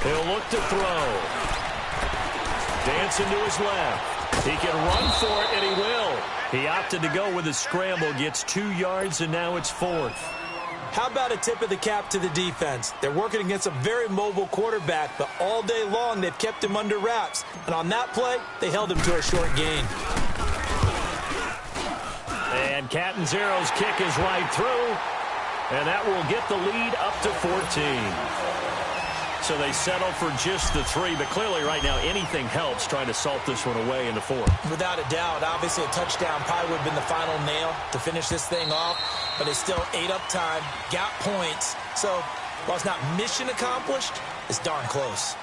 He'll look to throw. Dancing to his left. He can run for it, and he will. He opted to go with a scramble, gets 2 yards, and now it's 4th. How about a tip of the cap to the defense? They're working against a very mobile quarterback, but all day long they've kept him under wraps. And on that play, they held him to a short gain. And Catanzero's kick is right through, and that will get the lead up to 14. So they settle for just the 3, but clearly right now anything helps trying to salt this one away in the 4th. Without a doubt, obviously a touchdown probably would have been the final nail to finish this thing off, but it's still 8 up time, got points. So while it's not mission accomplished, it's darn close.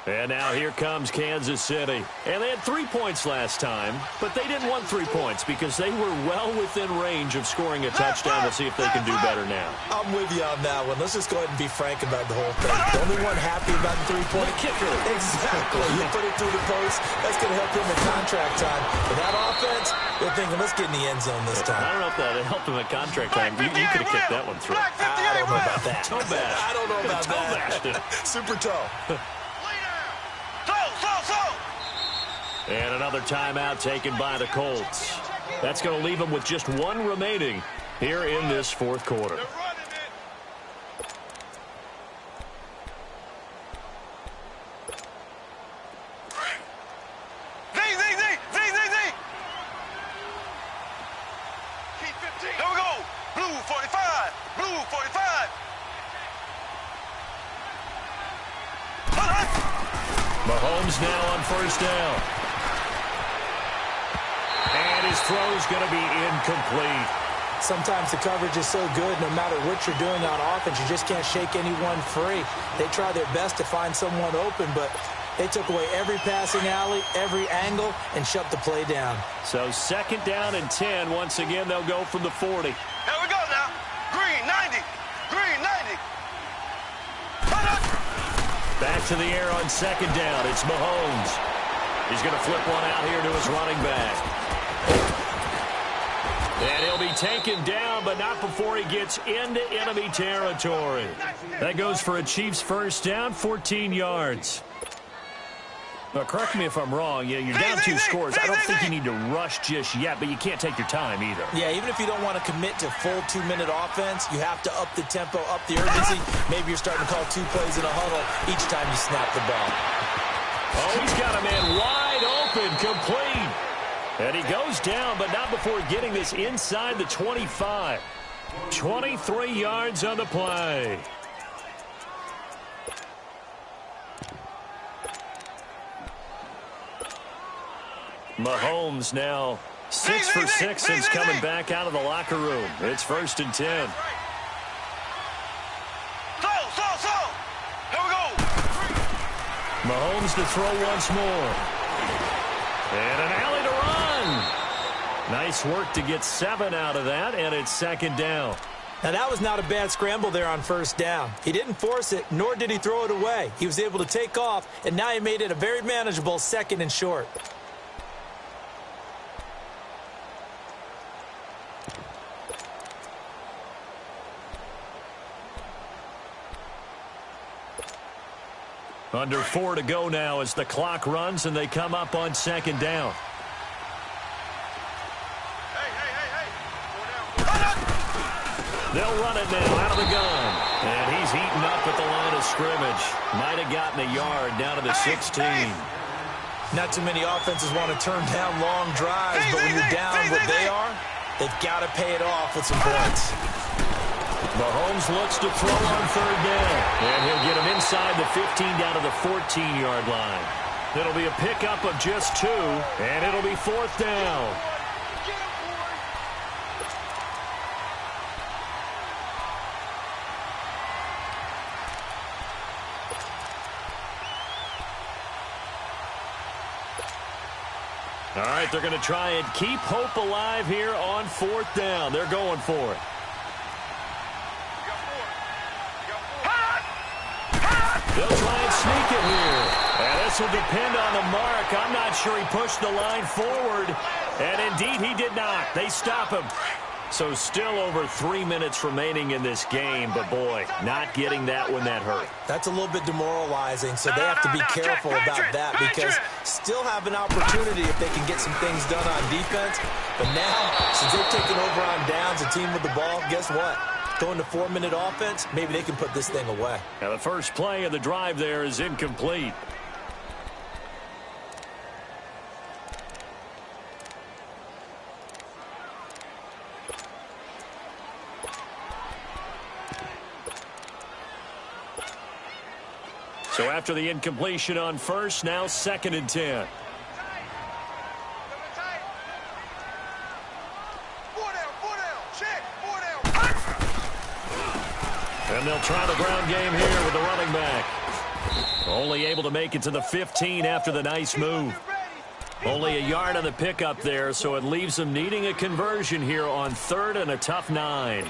And now here comes Kansas City. And they had 3 points last time, but they didn't want 3 points because they were well within range of scoring a touchdown. We'll see if they can do better now. I'm with you on that one. Let's just go ahead and be frank about the whole thing. The only one happy about the 3-point kicker. Exactly. You put it through the post. That's going to help him in contract time. For that offense, they're thinking, let's get in the end zone this time. I don't know if that helped him at contract time. You could have kicked that one through. I don't know about that. Toe bash. I don't know about toe that. Super toe. And another timeout taken by the Colts. That's going to leave them with just 1 remaining here in this 4th quarter. Here we go. Blue 45. Blue 45. Mahomes now on first down. And his throw's going to be incomplete. Sometimes the coverage is so good, no matter what you're doing on offense, you just can't shake anyone free. They try their best to find someone open, but they took away every passing alley, every angle, and shut the play down. So 2nd down and 10. Once again, they'll go from the 40. Here we go now. Green 90. Green 90. Back to the air on 2nd down. It's Mahomes. He's going to flip one out here to his running back. And he'll be taken down, but not before he gets into enemy territory. That goes for a Chiefs first down, 14 yards. Now, correct me if I'm wrong. Yeah, you're down 2 scores. I don't think you need to rush just yet, but you can't take your time either. Yeah, even if you don't want to commit to full 2-minute offense, you have to up the tempo, up the urgency. Maybe you're starting to call 2 plays in a huddle each time you snap the ball. Oh, he's got a man wide open, complete. And he goes down, but not before getting this inside the 25. 23 yards on the play. Mahomes now 6 for 6 since coming back out of the locker room. It's 1st and 10. Here we go. Mahomes to throw once more. And an alley to run. Nice work to get 7 out of that, and it's 2nd down. Now, that was not a bad scramble there on first down. He didn't force it, nor did he throw it away. He was able to take off, and now he made it a very manageable 2nd and short. Under 4 to go now as the clock runs and they come up on 2nd down. They'll run it now out of the gun. And he's heating up at the line of scrimmage. Might have gotten a yard down to the 16. Not too many offenses want to turn down long drives, but when you're down what they are, they've got to pay it off with some points. Mahomes looks to throw on third down. And he'll get him inside the 15 down to the 14-yard line. It'll be a pickup of just 2, and it'll be fourth down. All right, they're going to try and keep hope alive here on fourth down. They're going for it. They'll try and sneak it here. And this will depend on the mark. I'm not sure he pushed the line forward. And indeed, he did not. They stop him. So still over 3 minutes remaining in this game. But, boy, not getting that when that hurt. That's a little bit demoralizing, so they have to be careful about that because still have an opportunity if they can get some things done on defense. But now, since they've taken over on downs, a team with the ball, guess what? Going to 4-minute offense, maybe they can put this thing away. Now the first play of the drive there is incomplete. So after the incompletion on first, now 2nd and 10. And they'll try the ground game here with the running back. Only able to make it to the 15 after the nice move. Only a yard on the pickup there, so it leaves them needing a conversion here on 3rd and a tough 9.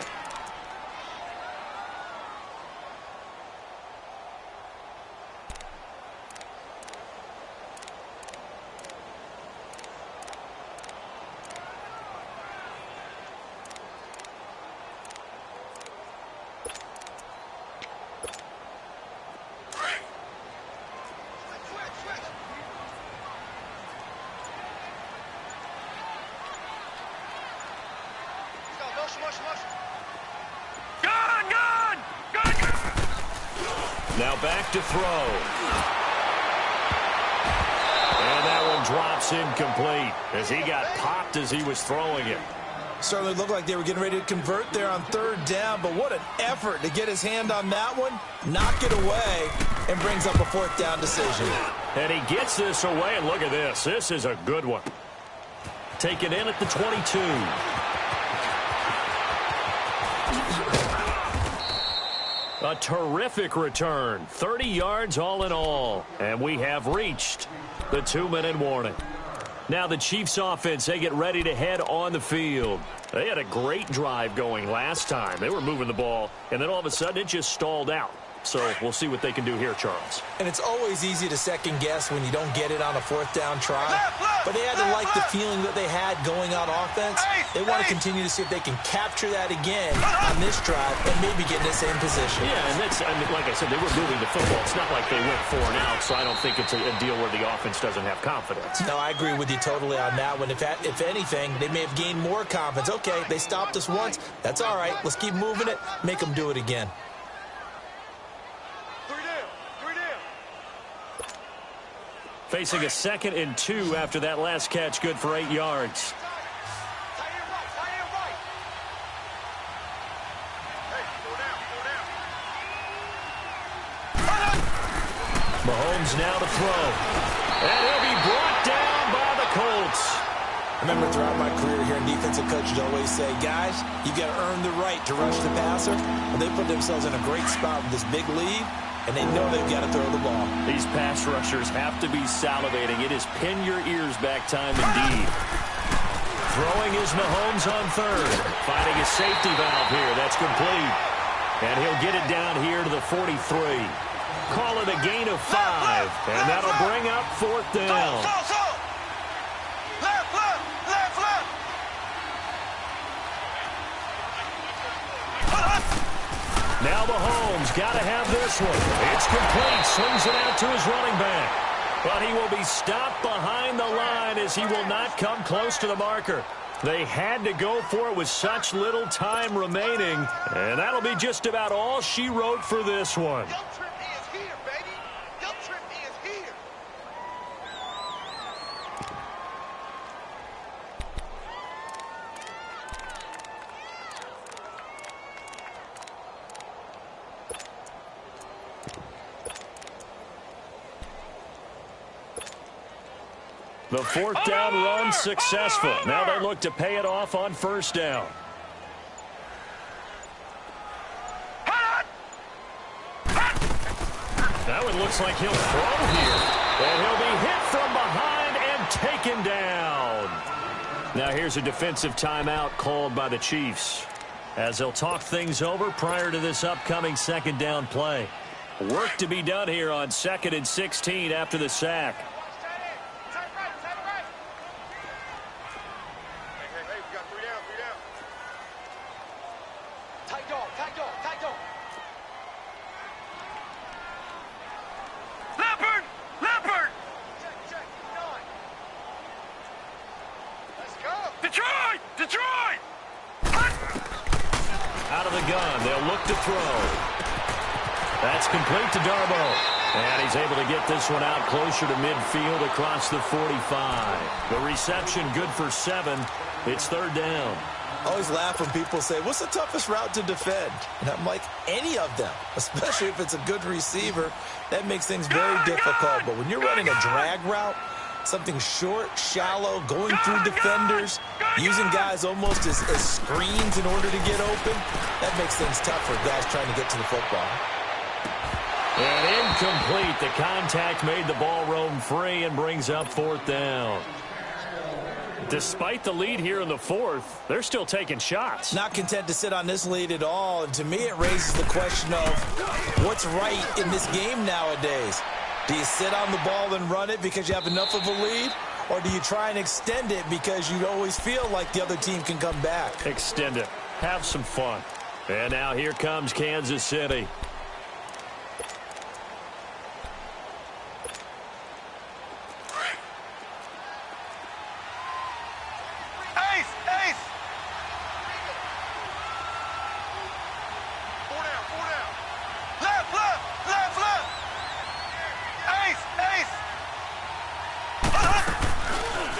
Now back to throw. And that one drops incomplete as he got popped as he was throwing it. Certainly looked like they were getting ready to convert there on 3rd down, but what an effort to get his hand on that one, knock it away, and brings up a 4th down decision. And he gets this away, and look at this. This is a good one. Taken in at the 22. A terrific return. 30 yards all in all. And we have reached the 2-minute warning. Now the Chiefs offense, they get ready to head on the field. They had a great drive going last time. They were moving the ball, and then all of a sudden it just stalled out. So we'll see what they can do here, Charles. And it's always easy to second guess when you don't get it on a 4th down try. But they had to like the feeling that they had going on offense. They want to continue to see if they can capture that again on this drive and maybe get in the same position. Yeah, and that's, I mean, like I said, they were moving the football. It's not like they went 4 and out, so I don't think it's a deal where the offense doesn't have confidence. No, I agree with you totally on that one. If anything, they may have gained more confidence. Okay, they stopped us once. That's all right. Let's keep moving it. Make them do it again. Facing a 2nd and 2 after that last catch, good for 8 yards. Mahomes now to throw. And he'll be brought down by the Colts. I remember throughout my career here, defensive coaches always say, guys, you got to earn the right to rush the passer. Well, they put themselves in a great spot with this big lead, and they know they've got to throw the ball. These pass rushers have to be salivating. It is pin your ears back time indeed. Throwing is Mahomes on 3rd. Finding a safety valve here. That's complete. And he'll get it down here to the 43. Call it a gain of 5. And that'll bring up 4th down. Now Mahomes got to have this one. It's complete. Swings it out to his running back. But he will be stopped behind the line as he will not come close to the marker. They had to go for it with such little time remaining, and that'll be just about all she wrote for this one. Guilt trip is here, baby. Guilt trip is here. The fourth down run successful. Now they look to pay it off on first down. That one looks like he'll throw here. And he'll be hit from behind and taken down. Now here's a defensive timeout called by the Chiefs, as they'll talk things over prior to this upcoming second down play. Work to be done here on 2nd and 16 after the sack. Out of the gun, they'll look to throw. That's complete to Darbo. And he's able to get this one out closer to midfield across the 45. The reception good for 7. It's third down. I always laugh when people say, what's the toughest route to defend? And I'm like, any of them, especially if it's a good receiver. That makes things very difficult. But when you're running a drag route, something short, shallow, going through defenders, using guys almost as screens in order to get open, that makes things tough for guys trying to get to the football. And incomplete. The contact made the ball roam free and brings up fourth down. Despite the lead here in the fourth, they're still taking shots. Not content to sit on this lead at all. And to me, it raises the question of what's right in this game nowadays. Do you sit on the ball and run it because you have enough of a lead? Or do you try and extend it because you always feel like the other team can come back? Extend it. Have some fun. And now here comes Kansas City.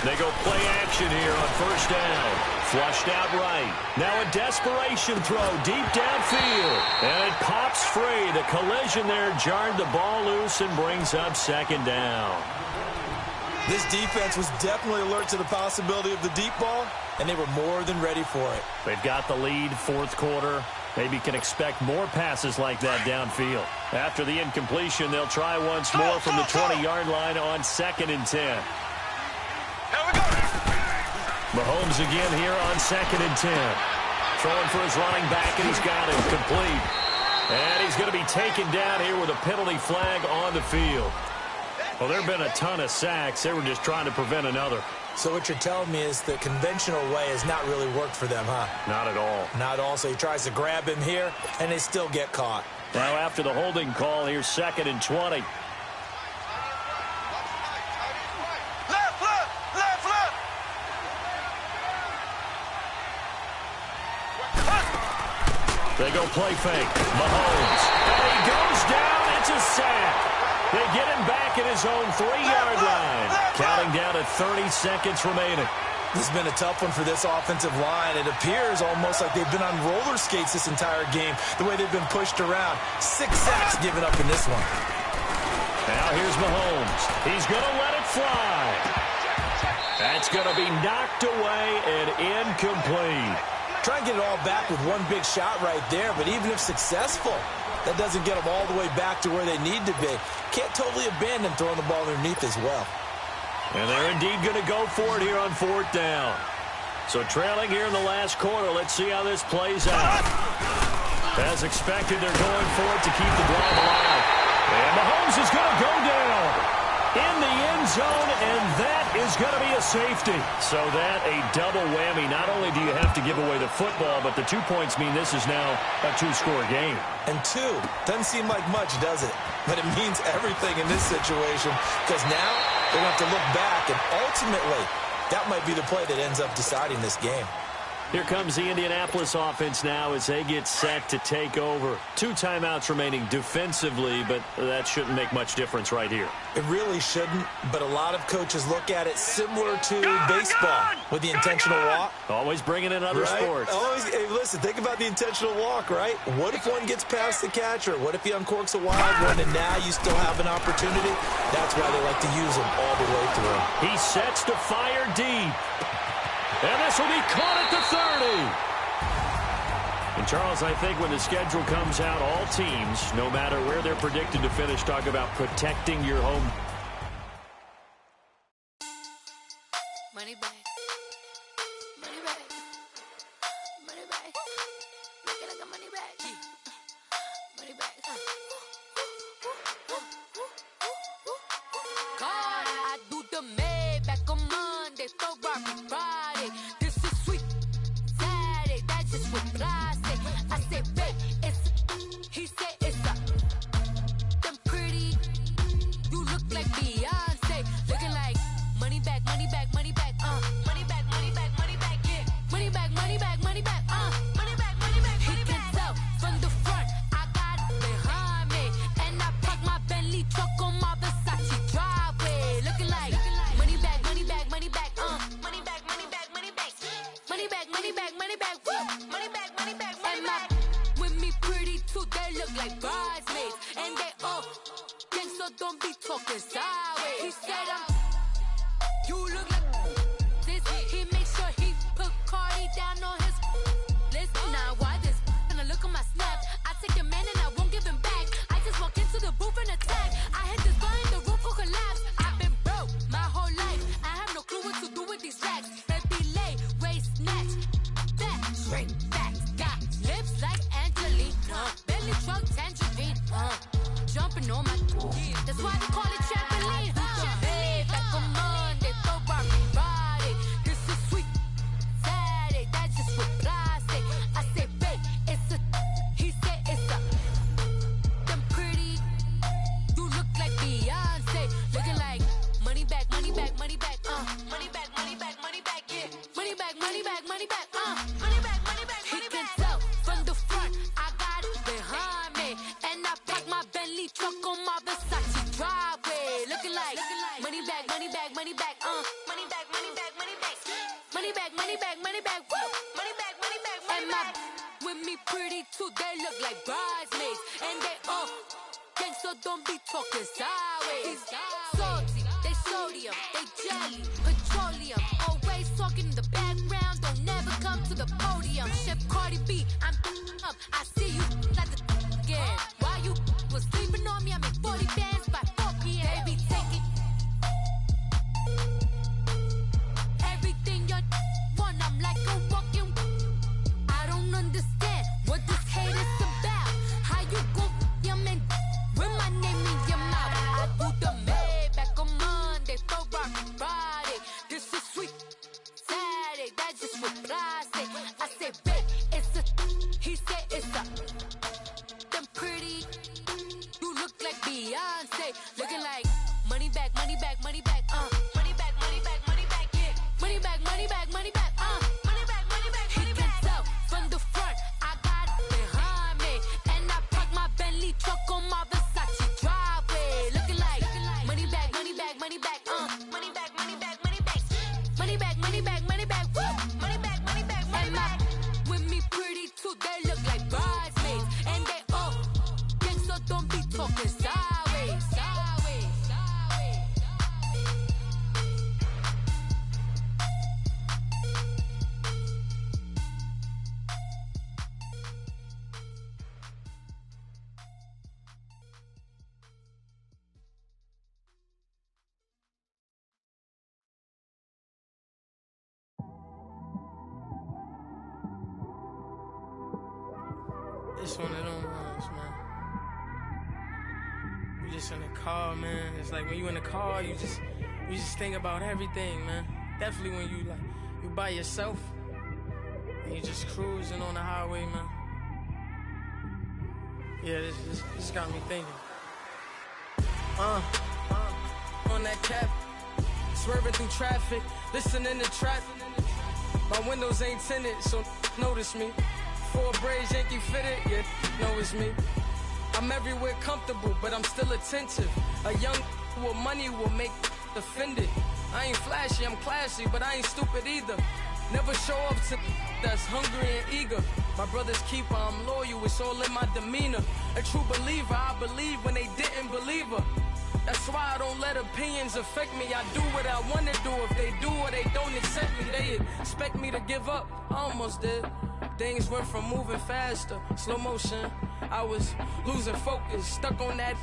They go play action here on first down. Flushed out right. Now a desperation throw deep downfield. And it pops free. The collision there jarred the ball loose and brings up second down. This defense was definitely alert to the possibility of the deep ball, and they were more than ready for it. They've got the lead, fourth quarter. Maybe can expect more passes like that downfield. After the incompletion, they'll try once more from the 20-yard line on 2nd and 10. Mahomes again here on 2nd and 10. Throwing for his running back, and he's got it complete. And he's going to be taken down here with a penalty flag on the field. Well, there have been a ton of sacks. They were just trying to prevent another. So what you're telling me is the conventional way has not really worked for them, huh? Not at all. Not at all. So he tries to grab him here, and they still get caught. Now after the holding call, here's 2nd and 20. They go play fake. Mahomes. And he goes down. It's a sack. They get him back at his own 3-yard line. Counting down at 30 seconds remaining. This has been a tough one for this offensive line. It appears almost like they've been on roller skates this entire game, the way they've been pushed around. 6 sacks given up in this one. Now here's Mahomes. He's going to let it fly. That's going to be knocked away and incomplete. Try and get it all back with one big shot right there, but even if successful, that doesn't get them all the way back to where they need to be. Can't totally abandon throwing the ball underneath as well. And they're indeed going to go for it here on fourth down. So trailing here in the last quarter, let's see how this plays out. As expected, they're going for it to keep the drive alive. And Mahomes is going to go down in the end zone, and that is going to be a safety. So that a double whammy. Not only do you have to give away the football, but the 2 points mean this is now a 2-score game. And 2 doesn't seem like much, does it? But it means everything in this situation, because now they're going to have to look back, and ultimately That might be the play that ends up deciding this game. Here comes the Indianapolis offense now as they get set to take over. 2 timeouts remaining defensively, but that shouldn't make much difference right here. It really shouldn't, but a lot of coaches look at it similar to baseball with the intentional walk. Always bringing in other sports. Always, hey, listen, think about the intentional walk, right? What if one gets past the catcher? What if he uncorks a wild one and now you still have an opportunity? That's why they like to use them all the way through. He sets to fire deep. And this will be caught at the 30. And, Charles, I think when the schedule comes out, all teams, no matter where they're predicted to finish, talk about protecting your home. Money back. Money back. Money back. Make it like a money back. Money back. God, I do the Maybach on Monday, Ferrari Friday. This is sweet Saturday, that's just what I say. I say, babe, it's he said it's a them pretty. You look like Beyonce, looking like money back, money back, money back, money back, money back, money back, yeah, money back, money back, money back, money back, money back. He can tell from the front, I got it behind me, and I park my Bentley truck on my Versace driveway, looking like money back, money back, money back, money back, money back, money back, money back, money back, money back, money back, money back, money back. With me pretty too, they look like bridesmaids, and they all gang, so don't be talking sideways. He said you look like this. He make sure he put Cardi down on his list. Now why this? Gonna look on my snap. I take a man and I won't give him back. I just walk into the booth and attack. I hit this button, the roof will collapse. I've been broke my whole life. I have no clue what to do with these racks. Baby lay, waist snatch, back, straight back. Got lips like Angelina, belly truck tangerine. Jumping on my that's why they call it trampoline. Back on Monday, Ferrari Friday. This is sweet Saturday, that's just what I say. I say, babe, it's a, he said it's a, them pretty, you look like Beyonce, looking like money back, money back, money back, money back, money back, money back, yeah, money back, money back, money back, money back, money back. He can tell from the front, I got it behind me, and I park my Bentley truck on my Versace driveway, looking like money back, money back, money back, money back, money back, money back, money back, money back, money back, woo, money back, money back, money back. With me pretty too, they look like bridesmaids, and they all gang, so don't be talking sideways. Salty, they sodium, they jelly, petroleum, always talking in the background, don't never come to the podium. Chef Cardi B, I'm up, I see you like the again. While you was sleeping on me, I make 40 bands by 4 p.m. Baby, take it. Everything you want, I'm like a walking. I don't understand what this hate is about. How you go, your man, with my name in your mouth. I do the Maybach on Monday, Ferrari Friday. This is sweet Saturday, that's just what I say. I say, babe, it's a, he said it's a, them pretty, you look like Beyonce, looking like money back, money back, money back, money back, money back, money back, yeah, money back, money back, money back, money back, money back. He can tell from the front, I got it behind me, and I park my Bentley truck on my Versace driveway, looking like money back, money back, money back, money back, money back, money back, money back, money back, money back, woo, money back, money back, money back. With me pretty too, they look like bridesmaids, and they all gang, so don't be talking sideways, sideways, sideways. It's one of them ones, man. You just in the car, man. It's like when you in the car, you just think about everything, man. Definitely when you by yourself and you just cruising on the highway, man. Yeah, this got me thinking. On that cap, Swerving through traffic, listening to trap. My windows ain't tinted, so notice me. 4 braids, Yankee fitted, yeah, know it's me. I'm everywhere comfortable, but I'm still attentive. A young with money will make offended. I ain't flashy, I'm classy, but I ain't stupid either. Never show up to that's hungry and eager. My brother's keeper, I'm loyal, it's all in my demeanor. A true believer, I believe when they didn't believe her. That's why I don't let opinions affect me. I do what I want to do. If they do or they don't accept me, they expect me to give up. I almost did. Things went from moving faster, slow motion. I was losing focus, stuck on that.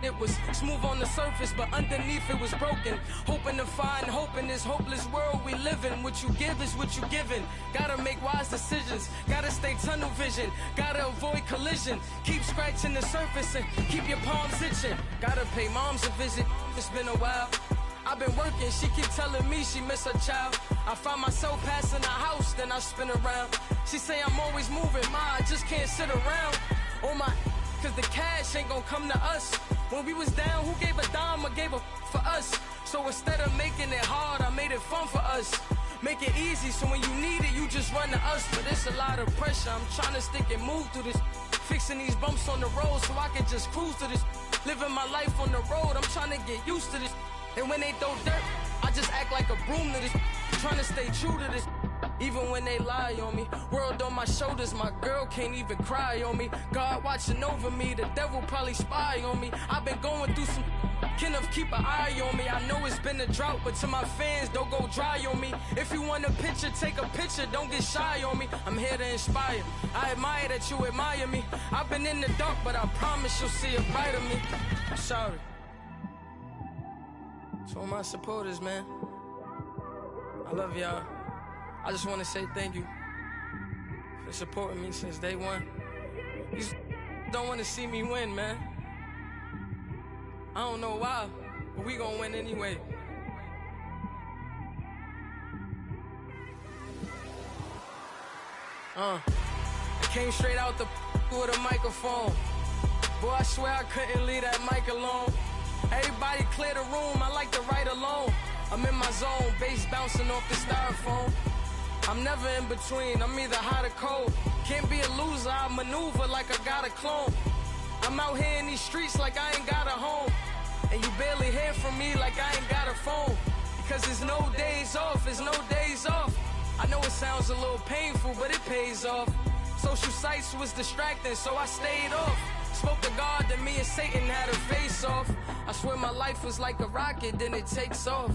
It was smooth on the surface, but underneath it was broken. Hoping to find hope in this hopeless world we live in. What you give is what you given. Gotta make wise decisions. Gotta stay tunnel vision. Gotta avoid collision. Keep scratching the surface and keep your palms itching. Gotta pay moms a visit. It's been a while. I've been working, she keep telling me she miss her child. I find myself passing the house, then I spin around. She say I'm always moving, ma, I just can't sit around. Oh my, cause the cash ain't gon' come to us. When we was down, who gave a dime or gave a for us? So instead of making it hard, I made it fun for us. Make it easy, so when you need it, you just run to us. But it's a lot of pressure, I'm trying to stick and move through this. Fixing these bumps on the road so I can just cruise to this. Living my life on the road, I'm trying to get used to this. And when they throw dirt, I just act like a broom to this. Trying to stay true to this. Even when they lie on me. World on my shoulders, my girl can't even cry on me. God watching over me, the devil probably spy on me. I've been going through some. Kenneth, keep an eye on me. I know it's been a drought, but to my fans, don't go dry on me. If you want a picture, take a picture, don't get shy on me. I'm here to inspire. I admire that you admire me. I've been in the dark, but I promise you'll see a brighter me. I'm sorry. To all my supporters, man, I love y'all. I just want to say thank you for supporting me since day one. You don't want to see me win, man. I don't know why, but we gonna win anyway. I came straight out the with a microphone. Boy, I swear I couldn't leave that mic alone. Everybody clear the room, I like to write alone. I'm in my zone, bass bouncing off the styrofoam. I'm never in between, I'm either hot or cold. Can't be a loser, I maneuver like I got a clone. I'm out here in these streets like I ain't got a home. And you barely hear from me like I ain't got a phone. Because there's no days off, there's no days off. I know it sounds a little painful, but it pays off. Social sites was distracting, so I stayed off. Spoke to God, then me and Satan had a face off. I swear my life was like a rocket, then it takes off.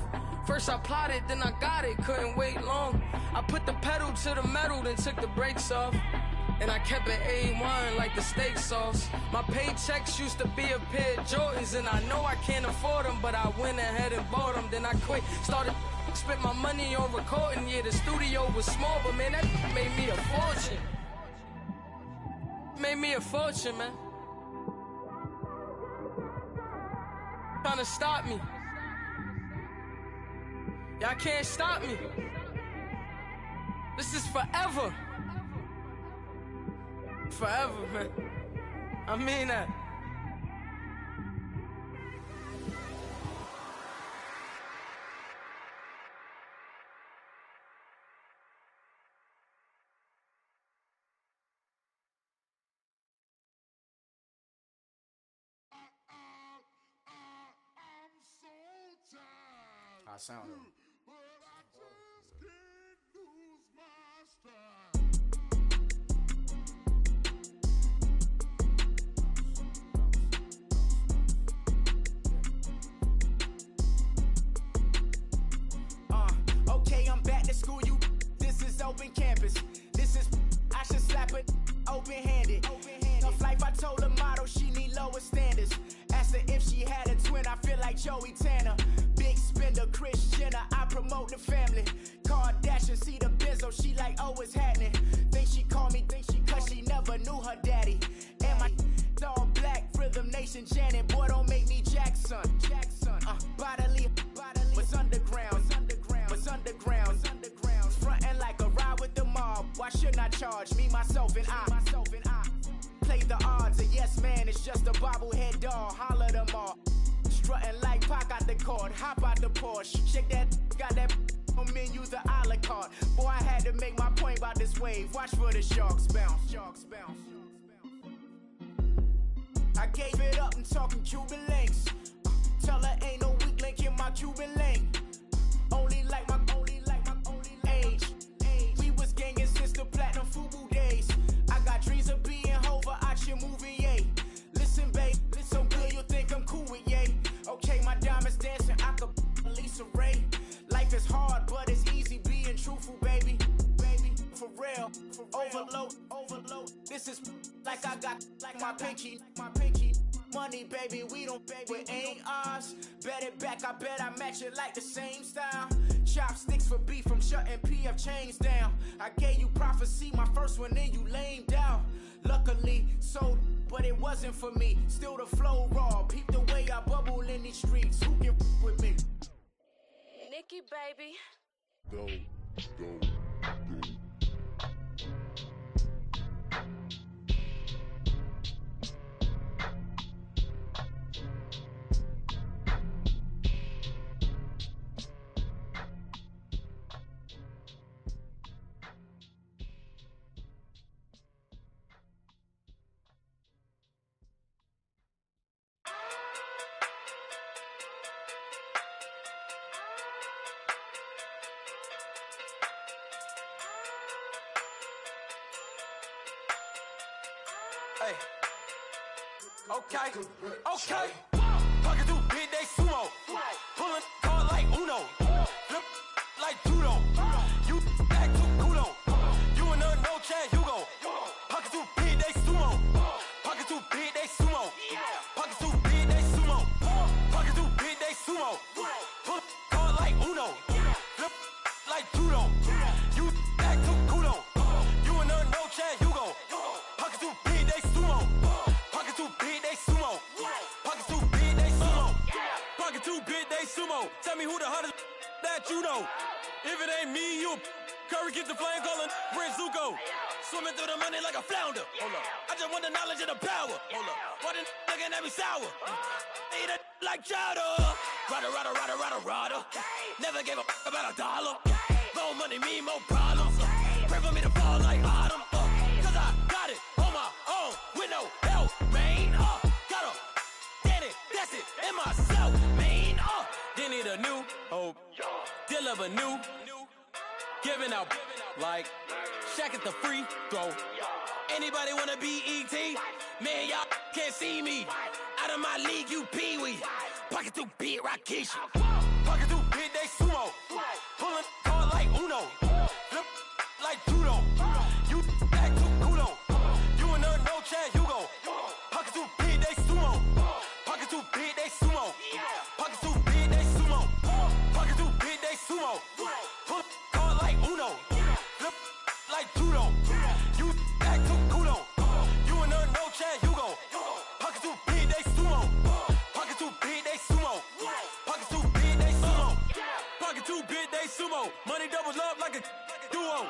First I plotted, then I got it, couldn't wait long. I put the pedal to the metal, then took the brakes off. And I kept it A1 like the steak sauce. My paychecks used to be a pair of Jordans, and I know I can't afford them, but I went ahead and bought them. Then I quit, started spent my money on recording. Yeah, the studio was small, but man, that made me a fortune. Made me a fortune, man. Trying to stop me. Y'all can't stop me. This is forever. Forever, man. I mean that. I sound it. Okay, I'm back to school, you. This is open campus. This is, I should slap it open-handed. Tough life, I told her motto, she need lower standards. Asked her if she had a twin, I feel like Joey Tanner. Big spender, Kris Jenner, I promote the family. Kardashian, see the Benzo, she like, oh, it's happening. Think she called me, cause she never knew her daddy. And my all black, Rhythm Nation, Janet, boy, don't make me Jackson. Bodily, was underground. Frontin' like a ride with the mob. Why shouldn't I charge me, myself, and I? Play the odds, a yes man, it's just a bobblehead doll. Holler them all. strutting like Pac out the court. Hop out the Porsche. Shake that, got that on menus a la carte. Boy, I had to make my point about this wave. Watch for the sharks bounce. Sharks bounce. I gave it up and talking Cuban links. Tell her ain't no weak link in my Cuban lane. Only like my age. We was gangin' since the platinum FUBU days. I got dreams of being Hova out your movie, yay. Listen, babe, so good you'll think I'm cool with yay. Okay, my diamonds dancing, I could Lisa Ray. Life is hard, but it's easy being truthful, baby. Baby, for real. Overload. This is like I got like my pinky. Money, baby, we don't pay, it ain't ours. Bet it back, I bet I match it like the same style. Chopsticks for beef, from shutting PF chains down. I gave you prophecy, my first one, then you lamed out. Luckily, sold, but it wasn't for me. Still the flow raw, peep the way I bubble in these streets. Who can with me? Nikki, baby. Go. Hey. Okay. Pocket too big, they sumo. Pulling card like Uno. Flip like judo. You act too kudo. You and no Chad Hugo. Pocket too big, they sumo. Pocket too big, they sumo. Pocket too big, they sumo. Pocket too big, they sumo. Pull card like Uno. Flip like judo. You act too kudo. You and no Chad Hugo. Pocket too big, they sumo. Pocket too big, they sumo. Pocket too big, they sumo. Pocket too big, they sumo. Tell me who the hottest that you know. If it ain't me, you Curry keeps the flame calling Prince Zuko. Swimming through the money like a flounder. Hold up. I just want the knowledge and the power. Hold up. Why the looking at me sour? Eat it like chowder. Rada. Never gave a about a dollar. More money, me, more problems. Pray for me to fall like autumn. Cause I got it on my own with no help, man. Gotta get it, that's it, in myself, man. They need a new hope, deal of a new, giving out like Shaq at the free throw. Anybody wanna be E.T.? Man, y'all can't see me. Out of my league, you pee-wee. Pocket too big, Rakishi. Pocket too big, they sumo. Pulling card like Uno. Flip like judo. You act too kudo. You and no Chad Hugo. Pocket too big, they sumo. Pocket too big, they sumo. Pocket too big, they sumo. Pocket too big, they sumo. Pull card like Uno. Flip like judo. You act too kudo. You and no Chad Hugo. Pocket too big, they sumo. Pocket too big, they sumo. Pocket too big, they sumo. Pocket too big, they sumo. Money doubles up like a duo.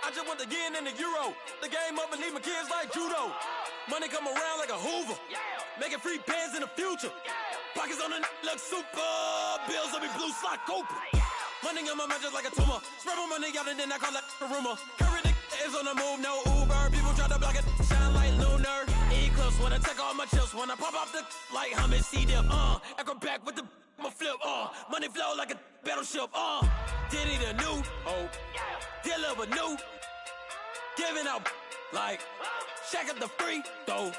I just want the yen and the euro. The game up and leave my kids like judo. Money come around like a Hoover. Making free bands in the future. Pockets on the look super. Bills on me blue slot Cooper. Money on my mind just like a tumor. Spread my money out and then I call it a rumor. Curry the is on the move, no Uber. People try to block it, shine like lunar. Eclipse when I take all my chips. When I pop off the like hummus, C-dip. Acrobat with the my flip. Money flow like a battleship. Did it a new hope. Deliver new. Giving out like Shaq at the free throw.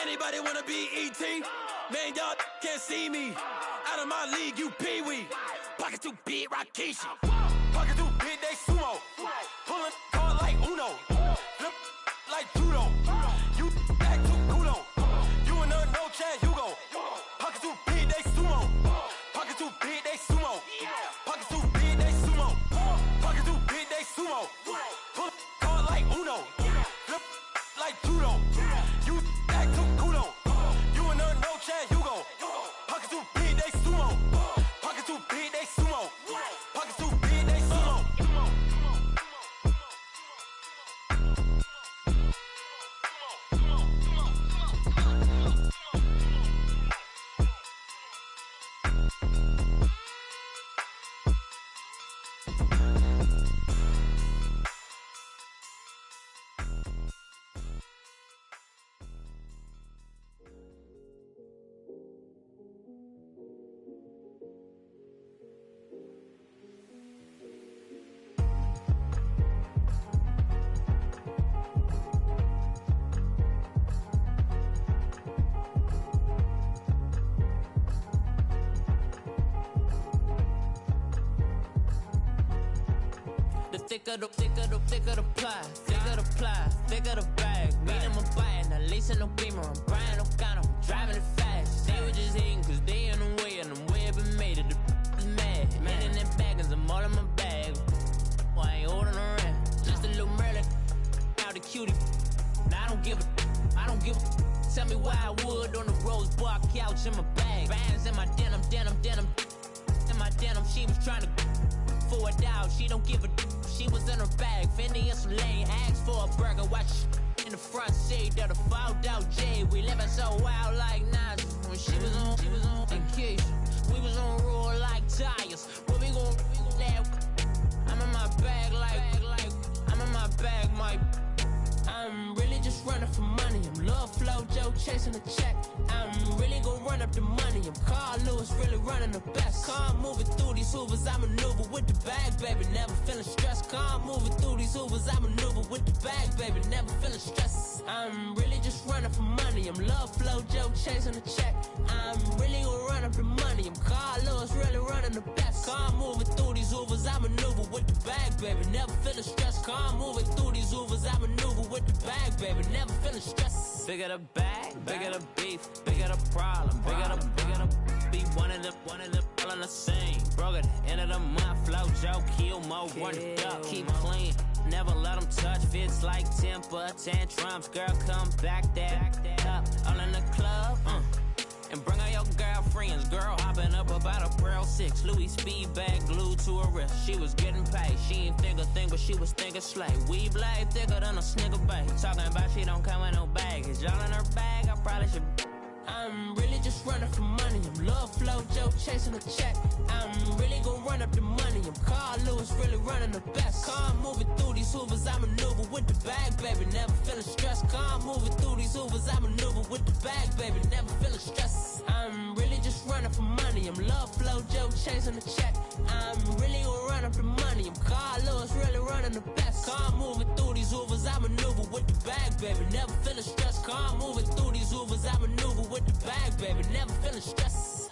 Anybody wanna be E.T.? Man, y'all can't see me. Out of my league, you pee-wee. Pocket too big, Rakishi. Pocket too big, they sumo. Pulling card like Uno. Flip like judo. You act too kudo. You and no Chad Hugo. Pocket too big, they sumo. Pocket too big, they sumo. Pocket too big, they sumo. Pocket too big, they sumo. Pull card like Uno. Flip like judo. You act too kudo. You and no Chad Hugo. Pocket too big, they sumo. Pocket too big, they sumo. Pocket too big, they sumo. The thicker the ply, thicker the ply, thicker the bag. Meet them a buy, now leasing no beamer. I'm buying no gun, I'm driving it fast. They were just hating cause they in the way, and I'm way up and made it. The is mad. Man in them baggins, I'm all in my bag. Well, I ain't holding around. Just a little Merlin, out the cutie. Now I don't give a. Tell me why I would on the rose bar couch in my bag. Bands in my denim. In my denim, she was trying to for a doubt. She don't give a. She was in her bag. Fendi and some lane. Asked for a burger. Watch in the front seat of the fouled out J. We living so wild like Nas. When she was on vacation. We was on roll like tires. What we gon' that? I'm in my bag like I'm in my bag, Mike. I'm really just running for money. I'm Love Flow Joe chasing the check. I'm really gon' run up the money. I'm Carl Lewis, really running the best. Calm moving through these Hoovers, I maneuver with the bag, baby. Never feeling stressed. Calm moving through these Hoovers, I maneuver with the bag, baby. Never feeling stressed. I'm really just running for money. I'm Love Flow Joe chasing the check. I'm really gon' run up the money. I'm Carl Lewis, really running the best. Calm moving through these Hoovers, I maneuver with the bag, baby. Never feeling stressed. Calm moving through these Hoovers, I maneuver with the bag, baby. Never feeling stressed. Bigger the bag, bigger the beef, bigger the problem, bigger the be one of the all in the same. Broke at the end of the month, Flow Joe, kill mo, run it up, keep clean. Never let them touch, fits like temper tantrums. Girl, come back that up, all in the club, and bring all your girlfriends. Girl hopping up about a Pearl 6 Louis speed bag glued to her wrist. She was getting paid. She ain't think a thing, but she was thinking slay. We blade thicker than a snigger bag. Talking about she don't come with no baggage. Y'all in her bag, I probably should. I'm really just running for money. I'm Love Flow Joe chasing a check. I'm really gon' run up the money. I'm Carl Lewis, really running the best. Calm moving through these Hoovers, I maneuver with the bag, baby. Never feeling stressed. Calm moving through these Hoovers, I maneuver with the bag, baby. Never feeling stressed. I'm really just running for money. I'm Love Flow Joe chasing the check. I'm really gon' run up the money. I'm Carl Lewis, really running the best. Calm moving through these Hoovers, I maneuver with the bag, baby. Never feeling stressed. Calm moving through these Hoovers, I maneuver with the bag, baby. Never feeling stressed.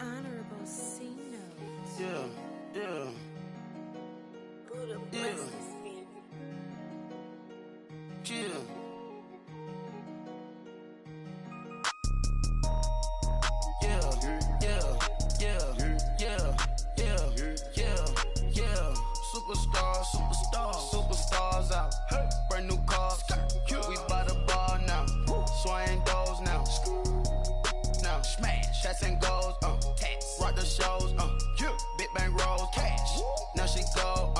Honorable C notes. Yeah. Superstars out. Brand new cars. We by the bar now. Swaying doors now. Now smash. Shots and goals. Rock the shows. Big bang rolls. Cash. Now she go.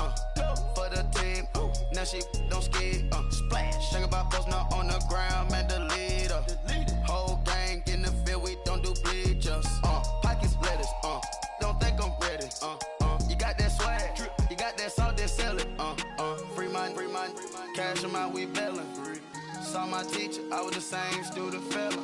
For the team. Now she don't ski. Splash. Think about posting up on the ground. Man, the leader. Whole gang in the field. We don't do bleachers. Pockets lettuce. Don't think I'm ready. You got that swag. You got that salt that sell it. Free mind. Cash amount we bailin'. Saw my teacher. I was the same student fella.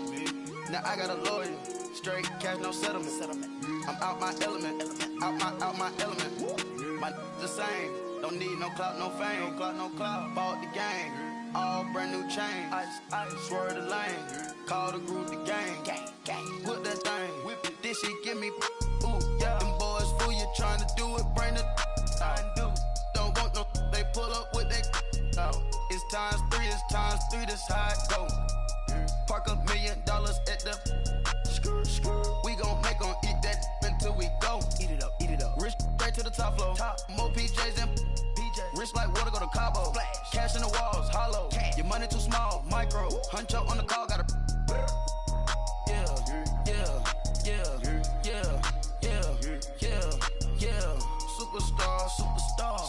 Now I got a lawyer. Straight cash, no settlement. I'm out my element. Out my element. My the same. Don't need no clout, no fame. No clout. Bought the game. All brand new chain. I swerve the lane. Call the group the gang. Whip that thing. Whip it. This shit give me. Ooh, yeah. Them boys fool you trying to do it. Bring the. Don't want no. They pull up with that. It's times 3. This how it go. Park $1 million at the. We gon' make 'em eat that until we go. Eat it up. Rich straight to the top floor. More PJs and PJ. Rich like water, go to Cabo. Flash. Cash in the walls, hollow. Cash. Your money too small, micro. Huncho on the call, gotta.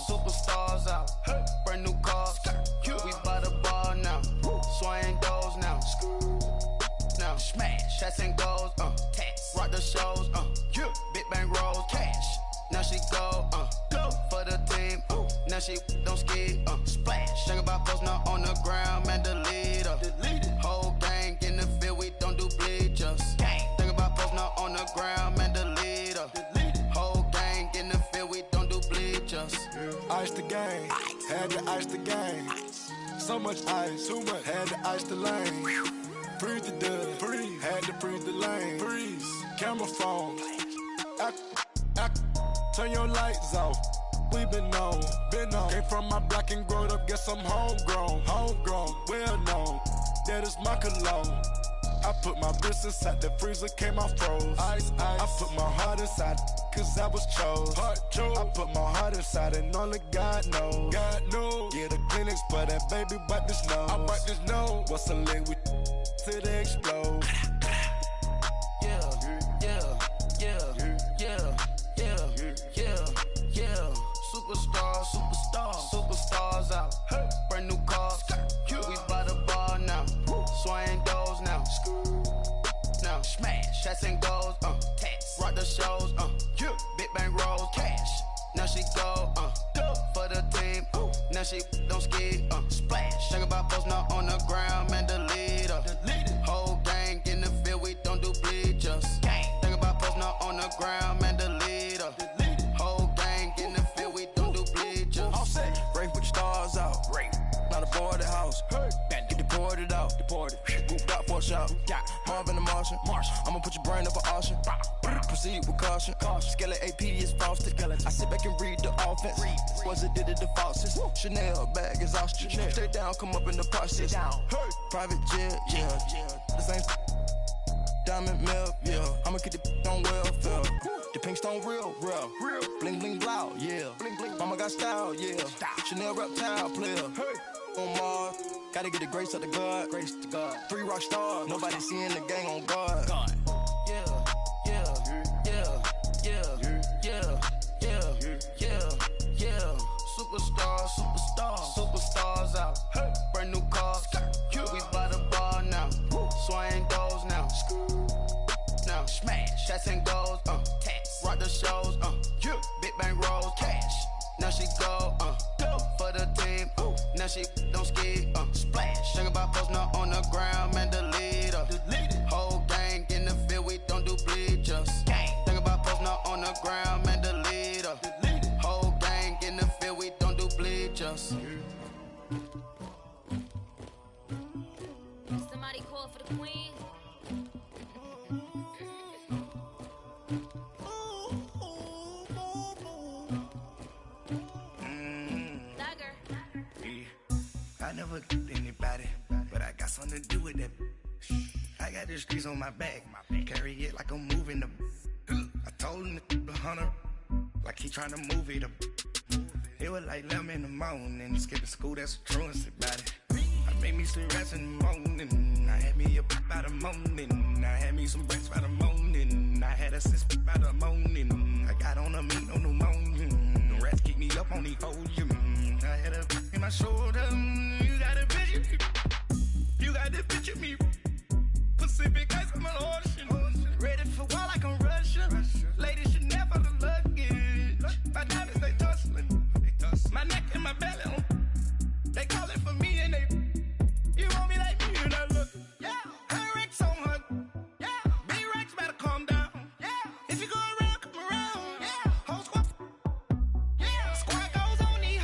Superstars out. Brand new cars. We by the bar now. Swaying doors now. Now smash. Shots and goals. Rock the shows. Big bang rolls. Cash. Now she go. For the team. Now she don't ski. Splash. Think about posting up on the ground. Man, the leader. Whole gang in the field. We don't do bleachers. Think about posting up on the ground. Man, the leader. Whole gang in the field. We don't do bleachers. Ice the game, had to ice the game. So much ice, too much, had to ice the lane. Freeze the dub, freeze, had to freeze the lane. Freeze, camera phone. Turn your lights off. We been on. Came from my block and growed up, guess I'm homegrown, well known. That is my cologne. I put my wrist inside the freezer, came out froze. Ice. I put my heart inside, cause I was chose. I put my heart inside and only God knows. Yeah, the clinics, but that baby wipe this nose. I wipe this nose. What's a link with till they explode? Superstars out. Brand new cars. We by the bar now. Swaying doors now. Now smash. Shots and goals. Rock the shows. Big bang rolls. Cash. Now she go. For the team. Now she don't ski. Splash. Think about post now on the ground. Man, the leader. Whole gang in the field. We don't do bleachers. Think about post now on the ground. Man, the leader. Whole gang in the field. We don't do bleachers. All set. Break with the stars out. Not a boarded house. Get deported out. Moved out for a shot. Marvin the Martian. I'ma put your brain up for auction. Proceed with caution. Skeleton AP is frosted. I sit back and read the offense. Was it did it the faucets? Chanel bag is ostrich. Stay down, come up in the process. Private jet, yeah. The same diamond milk, yeah. I'ma get the on welfare. The pink stone real. Bling bling blow, yeah. Mama got style, yeah. Chanel reptile player. On Mars, gotta get the grace of the God. 3 rock stars, nobody seeing the gang on guard. Superstars out. Brand new cars. We by the bar now. Swaying doors now. Now smash. Shots and goals. Rock the shows. Big bang rolls. Cash. Now she go. For the team. Now she don't ski. Splash. Think about post now on the ground. Man, the leader. Whole gang in the field. We don't do bleachers. Think about post now on the ground. Man, the leader. Whole gang in the field. We don't do bleachers. Somebody call for the queen. I never anybody, but I got something to do with that. I got the streets on my back, carry it like I'm moving the. I told him the hunter, like he trying to move it up. It was like 11 in the morning, skipping school, that's a truancy about it. I made me some rest in the morning, I had me up by the morning, I had me some breaks by the morning, I had a sis by the morning, I got on a meat on the morning, the rats keep me up on the folium, I had a in my shoulder, you got a picture me, you got to picture me, Pacific ice on my ocean, ready for war like I'm Russian, ladies should never the luggage, my diamonds they tussling, my neck and my belly, they calling for me and they, you want me like me and I look, yeah, her Rex on her, yeah, B-Rex better calm down, yeah, if you go around, come around, yeah, whole squad, yeah, squad goes on me,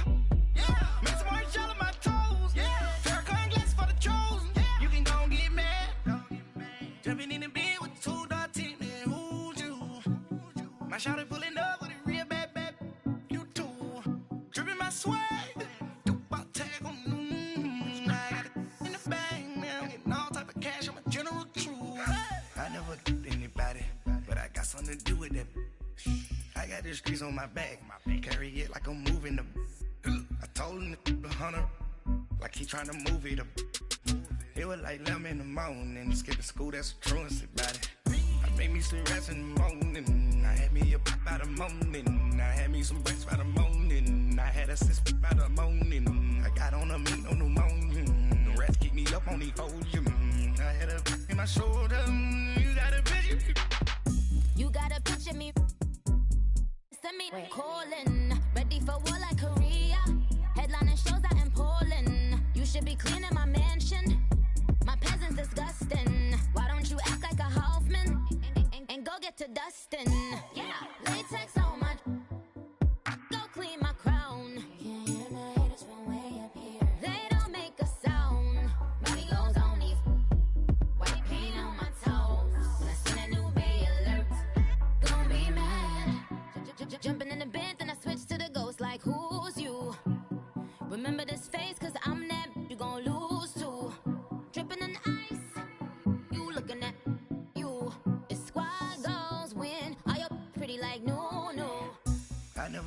yeah, make some more shell on my toes, yeah, Farrakhan glass for the chosen, yeah, you can go and get mad, jumping in the bed with 2 dark teeth, man, who's you, my shawty pulling up with a real bad, you too, dripping my swag, something to do with that. I got the streets on my back, carry it like I'm moving the. I told him the hunter, like he trying to move it up. It was like 11 in the morning, skipping school, that's a truancy about it. I made me some rest in the morning, I had me up by the morning, I had me some breaks by the morning, I had a sis by the morning, I got on a meat on the morning, the rats keep me up on the folium, I had a in my shoulder, you got a picture. You gotta picture me. Send me calling. Ready for war like Korea. Headlining shows out in Poland. You should be cleaning my mansion. My peasants disgusting. Why don't you act like a Hoffman? And go get to dustin'. Yeah, latex on my. Go clean my crown.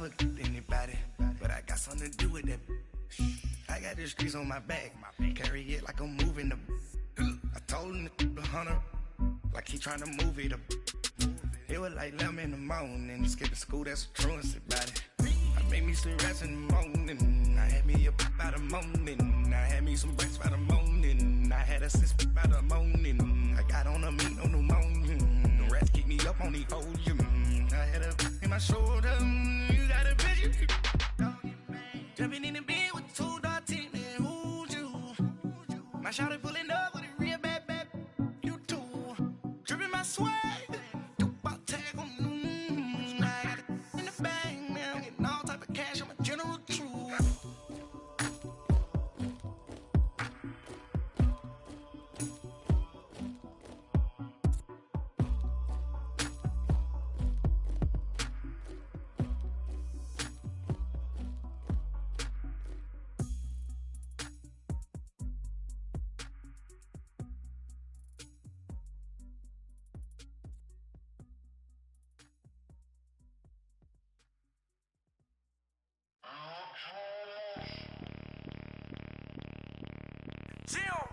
never anybody, but I got something to do with that. I got the streets on my back, carry it like I'm moving the. I told him the hunter, like he trying to move it up. It was like 11 in the morning, skipping school, that's a truancy about it. I made me some rats in the morning, I had me a by the morning, I had me some breaks by the morning, I had a sis by the morning, I got on a meat on the morning, the rats keep me up on the podium, I had a in my shoulder, you got a bitch, jumping in the bed with 2 dark teeth, and who's you? My shawty pulling up with a real bad, you too, dripping my swag.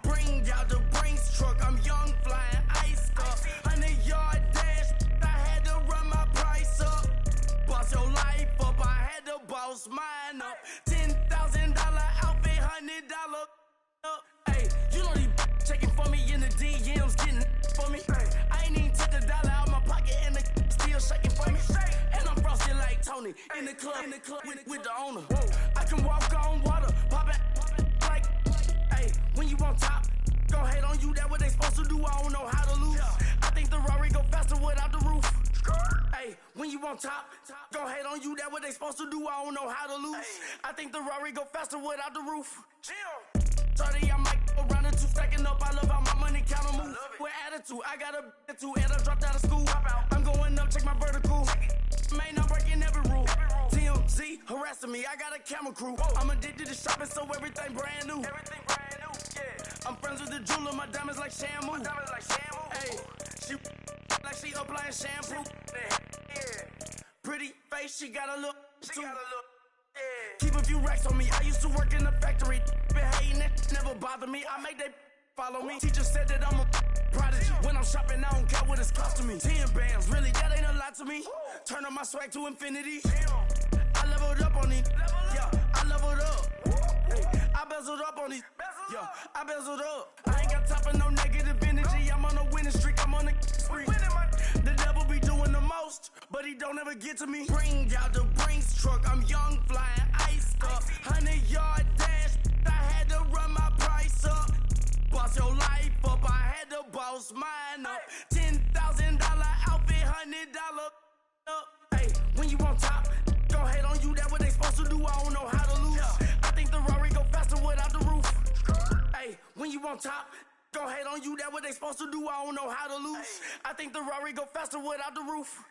Bring out the Brinks truck, I'm young, flying, iced up. 100-yard dash, I had to run my price up. Boss your life up, I had to boss mine up. $10,000 outfit, $100 up. Hey, you know these checking for me in the DMs, getting for me. I ain't even took $1 out my pocket and the still shaking for me. And I'm frosted like Tony in the club with the owner. I can walk on water, pop it. When you on top, go hate on you, that what they supposed to do, I don't know how to lose. I think the Rari go faster without the roof. Hey, when you on top, go hate on you, that what they supposed to do, I don't know how to lose. I think the Rari go faster without the roof. 30, I might go around and 2 stacking up, I love how my money count on move. With attitude, I got a attitude, and I dropped out of school. I'm going up, check my vertical. Man, I'm breaking every rule. TMZ harassing me, I got a camera crew. I'm addicted to shopping, so everything brand new. I'm friends with the jeweler, my diamonds like Shamu. Hey, she like she applying shampoo. Pretty face, she got a look. Keep a few racks on me. I used to work in the factory. Been hating it, never bother me. I make they follow me. Teacher said that I'm a prodigy. When I'm shopping, I don't care what it's costing me. 10 bands, really, that ain't a lot to me. Turn up my swag to infinity. I leveled up on these. Yeah, I leveled up. I bezeled up on these. Yeah, I bezeled up. I ain't got time for no negative energy. I'm on a winning streak. I'm on a spree. The devil be doing the most, but he don't ever get to me. Bring out the Brinks truck. I'm young, flying, iced up. 100-yard dash. I had to run my price up. Boss your life up. I had to boss mine up. $10,000 outfit, $100 up. Hey, when you on top, go hate on you. That what they supposed to do. I don't know how to lose. I think the Rari go faster without the roof. Hey, when you on top, go hate on you. That what they supposed to do. I don't know how to lose. I think the Rari go faster without the roof.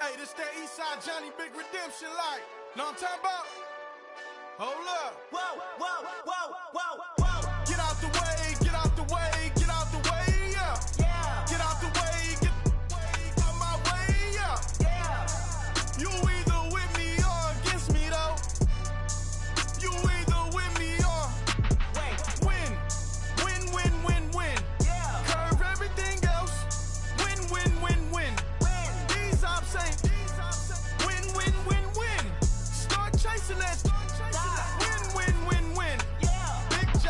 Hey, this that Eastside Johnny Big Redemption like. Know what I'm talking about? Hold up. Whoa, whoa, whoa, whoa, whoa. Get out the way, get out the way, get out the way, yeah. Yeah. Get out the way, get out my way, yeah. Yeah. You either with me or against me, though. You either with me or win. Win, win, win, win. Yeah. Curve everything else. Win, win, win, win. These ops ain't. Win, win, win, win. Start chasing that. Win, win, win, win. Yeah. Big J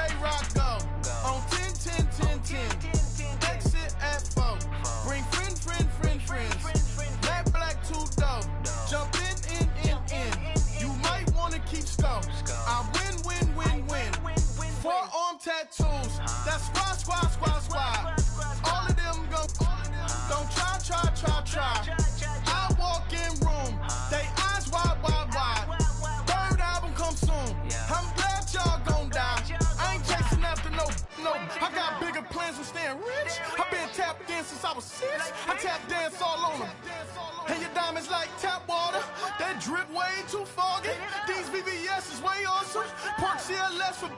I was 6. I tap dance all on them. And your diamonds like tap water. That drip way too foggy. These VVS is way awesome. Park CLS for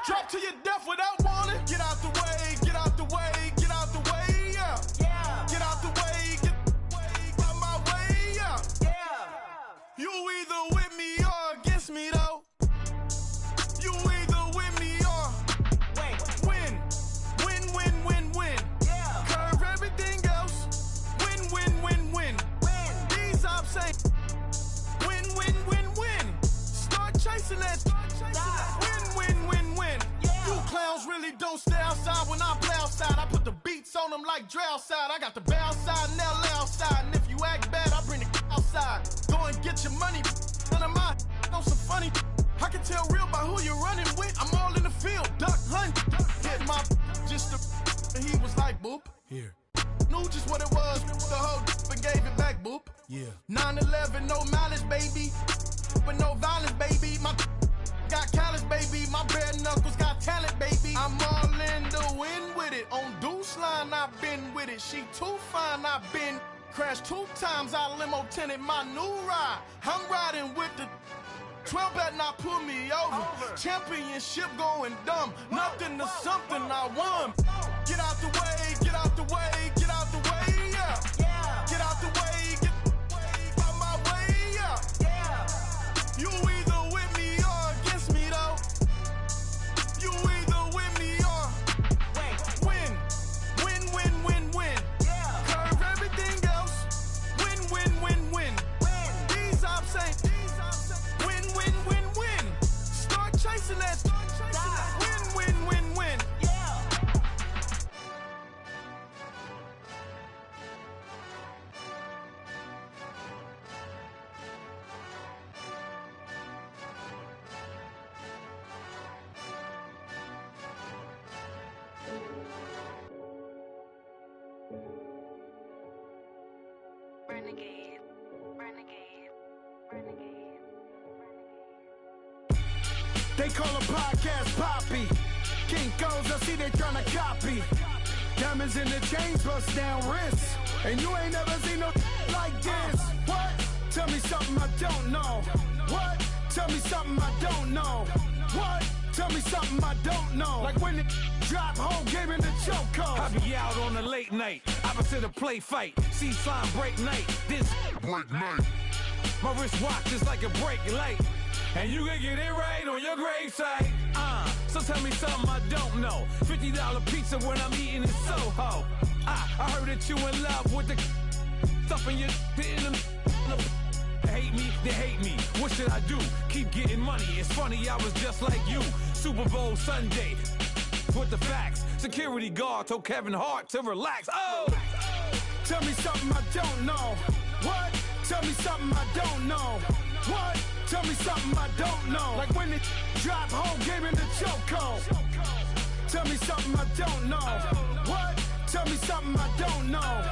drop to your death without warning. Get out the way, get out the way, get out the way, yeah. Get out the way, get out my way, yeah. You either with me or against me though. You either with me or win. Win, win, win, win. Curve everything else. Win, win, win, win. These I'm saying. Win, win, win, win. Start chasing that. Win, win, win, win. You clowns really don't stay outside when I play outside. I put the beats on them like Dre outside. I got the bow side and LA outside. And if you act bad, I bring the outside. Go and get your money. None of my know some funny. I can tell real by who you're running with. I'm all in the field, duck hunt. Hit my just the and he was like, boop. Here. Knew just what it was. The whole and gave it back, boop. Yeah. 9/11, no malice, baby. But no violence, baby. My got callous, baby. My bare knuckles got talent, baby. I'm all in the wind with it. On Deuce line, I've been with it. She too fine, I've been crashed 2 times. I limo tinted my new ride. I'm riding with the 12 better not pull me over. Championship going dumb. Nothing to something I won. Get out the way, get out the way, get out the way, yeah. Get out the way, get out my way, yeah. You either with me or against me though. You either with me or win. Win, win, win, win. Curve everything else. Win, win, win, win. These I'm saying. Win, win, win, win. Start chasing that. Win, win, win, win. Renegade, renegade, renegade. They call a podcast Poppy. Kinkos, I see they tryna copy. Diamonds in the chains, bust down wrists. And you ain't never seen no like this. What? Tell me something I don't know. What? Tell me something I don't know. What? Tell me something I don't know. Like when it drop, whole game in the chokehold. I be out on a late night, opposite a play fight. See slime break night, this break night. My wrist watch is like a break light. And you can get it right on your gravesite. So tell me something I don't know. $50 pizza when I'm eating in Soho. I heard that you in love with the stuff in your hate me, they hate me. What should I do? Keep getting money. It's funny, I was just like you. Super Bowl Sunday with the facts. Security guard told Kevin Hart to relax. Oh! Tell me something I don't know. What? Tell me something I don't know. What? Tell me something I don't know. Like when it drop, whole game in the chokehold. Tell me something I don't know. What? Tell me something I don't know.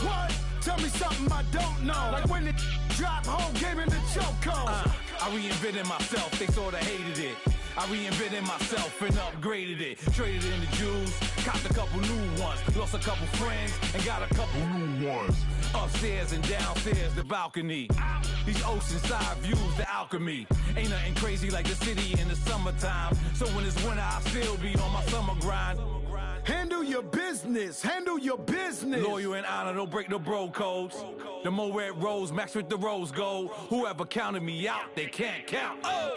What? Tell me something I don't know. Like when it drop, whole game in the chokehold. I reinvented myself, they sorta hated it. I reinvented myself and upgraded it. Traded in the Jews, copped a couple new ones. Lost a couple friends and got a couple new ones. Upstairs and downstairs, the balcony. These oceanside views, the alchemy. Ain't nothing crazy like the city in the summertime. So when it's winter, I still be on my summer grind. Handle your business, handle your business. Loyal and honor, don't break no bro codes. The more red rose, max with the rose gold. Whoever counted me out, they can't count. Oh!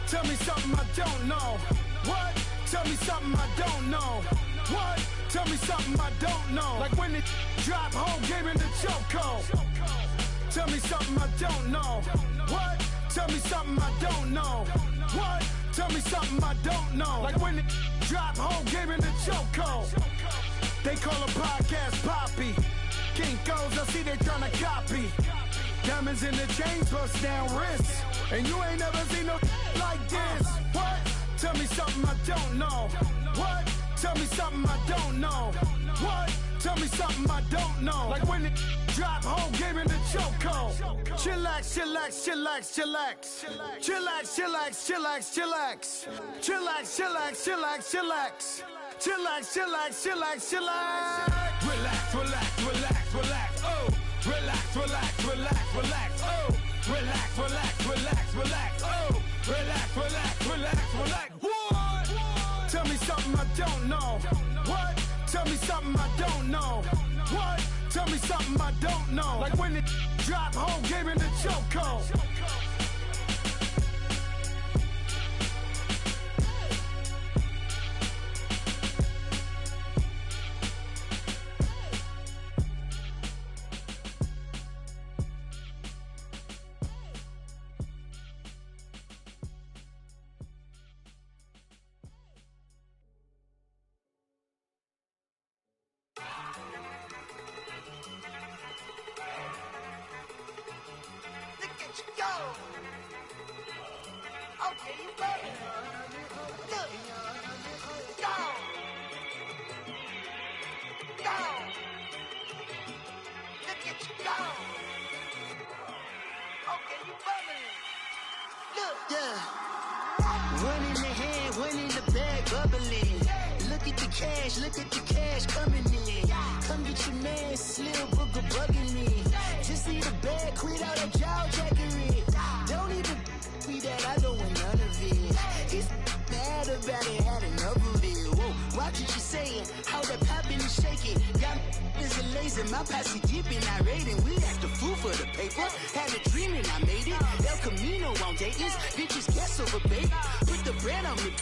Tell me something I don't know. What? Tell me something I don't know. What? Tell me something I don't know. Like when it drop, whole game in the chokehold. Tell me something I don't know. What? Tell me something I don't know. What? Tell me something I don't know. Like when it drop, whole game in the chokehold. They call a podcast Poppy. Kinkos, I see they tryna copy. Diamonds in the chains, bust down wrists. And you ain't never seen no like this. What? Tell me something I don't know. What? Tell me something I don't know. What? Tell me something I don't know. Like when it drop, whole game in the chokehold. Chillax, chillax, chillax, chillax. Chillax, chillax, chillax, chillax. Chillax, chillax, chillax, chillax. Chillax, chillax, chillax, chillax. Relax, relax, relax, relax, oh. Relax, relax, relax, relax, oh. Relax, relax, relax, relax, oh. Relax, relax, relax, relax. What? Tell me something I don't know. What? Tell me something I don't know. What? Tell me something I don't know. Like when it drop, whole game in the chokehold. One in the hand, one in the bag, bubbling. Look at the cash coming in. Come get your man, Slim Booger bugging me. Just see the bag, quit all that jaw jackery. Don't even be that, I don't want none of it. He's mad about it, had enough of it. Whoa, watch what you saying, how that poppin' and shaking. Y'all is a lazy, my posse deep and I raiding. We act the fool for the paper, had a dream and I made it. El Camino on Dayton's, bitches guess over bait. Put the bread on me,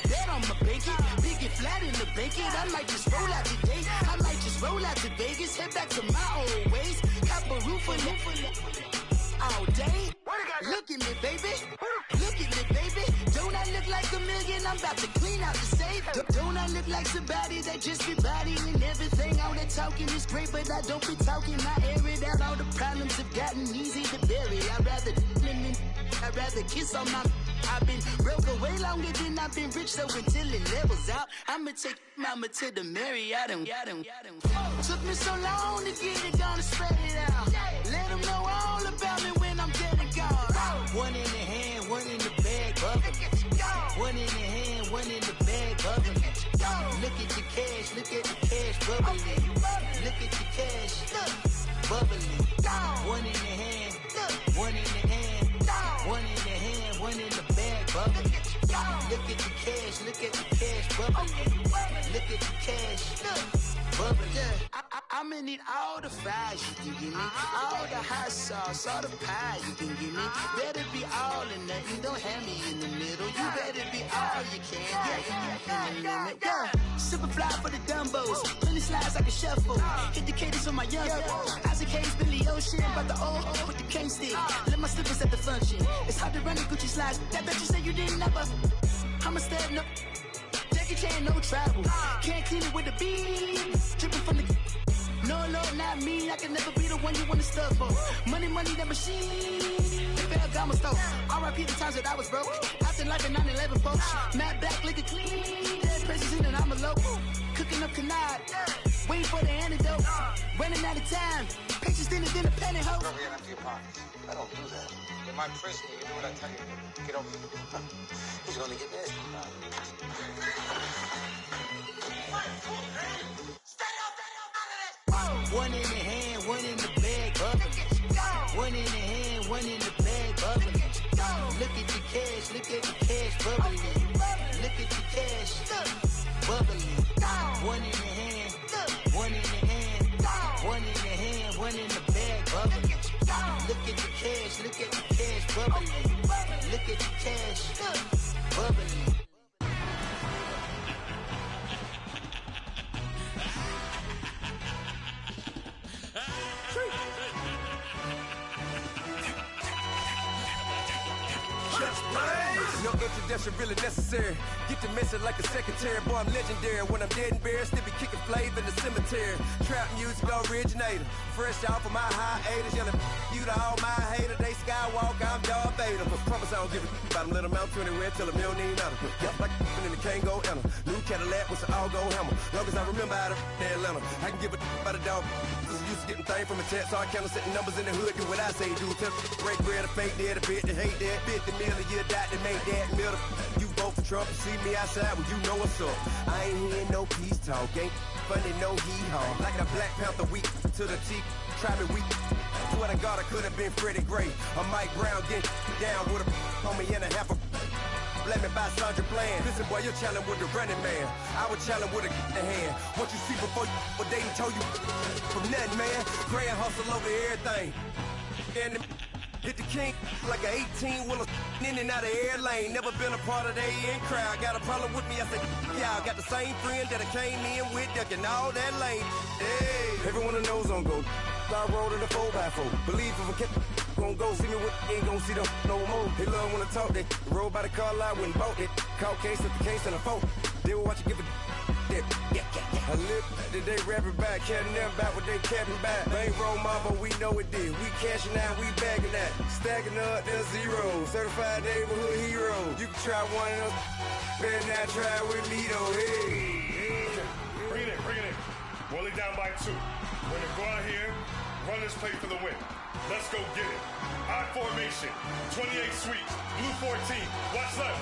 bet on my bacon. Big and flat in the bacon, I might just roll out today. I might just roll out to Vegas, head back to my old ways. Cop a roof for all day. Look at me, baby. Look at me, baby. Don't I look like a million? I'm about to clean out the safe. Don't I look like somebody that just be bodying everything? All that talking is great, but I don't be talking. I air it out. All the problems have gotten easy to bury. I'd rather kiss on my. I've been broke away longer than I've been rich, so until it levels out, I'ma take mama to the Marriott and took me so long to get it, gonna spread it out. Let them know all about me when I'm dead and gone. One in the hand, one in the bag, bubbling. One in the hand, one in the bag, bubbling. Look at the cash, bubbling. Look at the cash, bubbling. One in the hand, one in the hand, one in the hand, one in the bag, bubbling. Look at the cash, bubbling. Look at the cash, bubbling. I'ma need all the fries you can give me, all the hot sauce, all the pie you can give me. Better be all or nothing, don't have me in the middle. You better be all you can. Yeah. Super fly for the Dumbos, plenty slides like a shuffle. Hit the cadence on my young. Isaac Hayes, Billy Ocean, but the old with the cane stick. Let my slippers at the function. It's hard to run the Gucci slides. That bet you say you didn't never. I'ma step no. Jackie Chan, no travel. Can't clean it with the beat. Dripping from the. No, not me. I can never be the one you want to stuff for. Money, that machine. Ferragamo stove. R.I.P. the times that I was broke. Acting like a 9/11 folks. Matte black, liquor clean. Dead presses in and I'm a local. Cooking up canard. Waiting for the antidote. Running out of time. Pictures thinner than a penny hoe. Don't get empty your pockets. I don't do that. In my prison, you do what I tell you. Get over here. He's gonna get nasty. One in the hand, one in the bag, bubbling. One in the hand, one in the bag, bubbling. Look at the cash, bubbling. Look at the cash, bubbling. One in the hand, one in the hand, one in the hand, one in the bag, bubbling. Look at the cash, bubbling. Look at the cash, bubbling. No introduction really necessary. Get the message like a secretary. Boy, I'm legendary. When I'm dead and buried, still be kicking flavor in the cemetery. Trap music originator. Fresh off of my hiatus. Yelling you to all my haters. They skywalk, I'm Darth Vader. Promise I don't give a about them. Let them out to anywhere. Tell them you don't need nothing. Yep, like in the Kango enter. New Cadillac with some all-gold hammer. Long as I remember out of Atlanta. I can give a about a dog. Used to getting things from a text. So I count setting numbers in the hood. Do what I say, do. Tell break bread, a fake dead, a bit to hate that. 50 million, you die to make that middle. You vote for Trump, you see me outside, well, you know what's up. I ain't hearing no peace talk, ain't funny, no hee-haw. Like the Black Panther week to the T, Travis week. Swear to God, I could have been Freddie Gray. Or Mike Brown getting down with a homie and a half a. Let me buy Sandra Bland. Listen, boy, you're challenging with the running man. I was challenging with a hand. What you see before you, what they told you from nothing, man. Grand hustle over everything. And hit the king like an 18-wheeler in and out of air lane. Never been a part of the in crowd. Got a problem with me, I said, y'all got the same friend that I came in with, ducking all that lane. Hey, everyone knows on go. I rolled in the 4x4. Believe if I kept gon' go, see me with ain't gon' see them no more. They love when I talk, they roll by the car lot, went bought it. Caught case at the case and a phone. They will watch you give a that. I live that they rapping back, carrying them back what they capping back. They ain't roll mama, we know it did. We cashing out, we bagging that. Stacking up, there's zero. Certified neighborhood hero. You can try one of those, better not try with me though. Hey. Bring it in. Roll it down by 2. We're gonna go out here, run this play for the win. Let's go get it. I formation, 28 sweeps, blue 14. Watch left.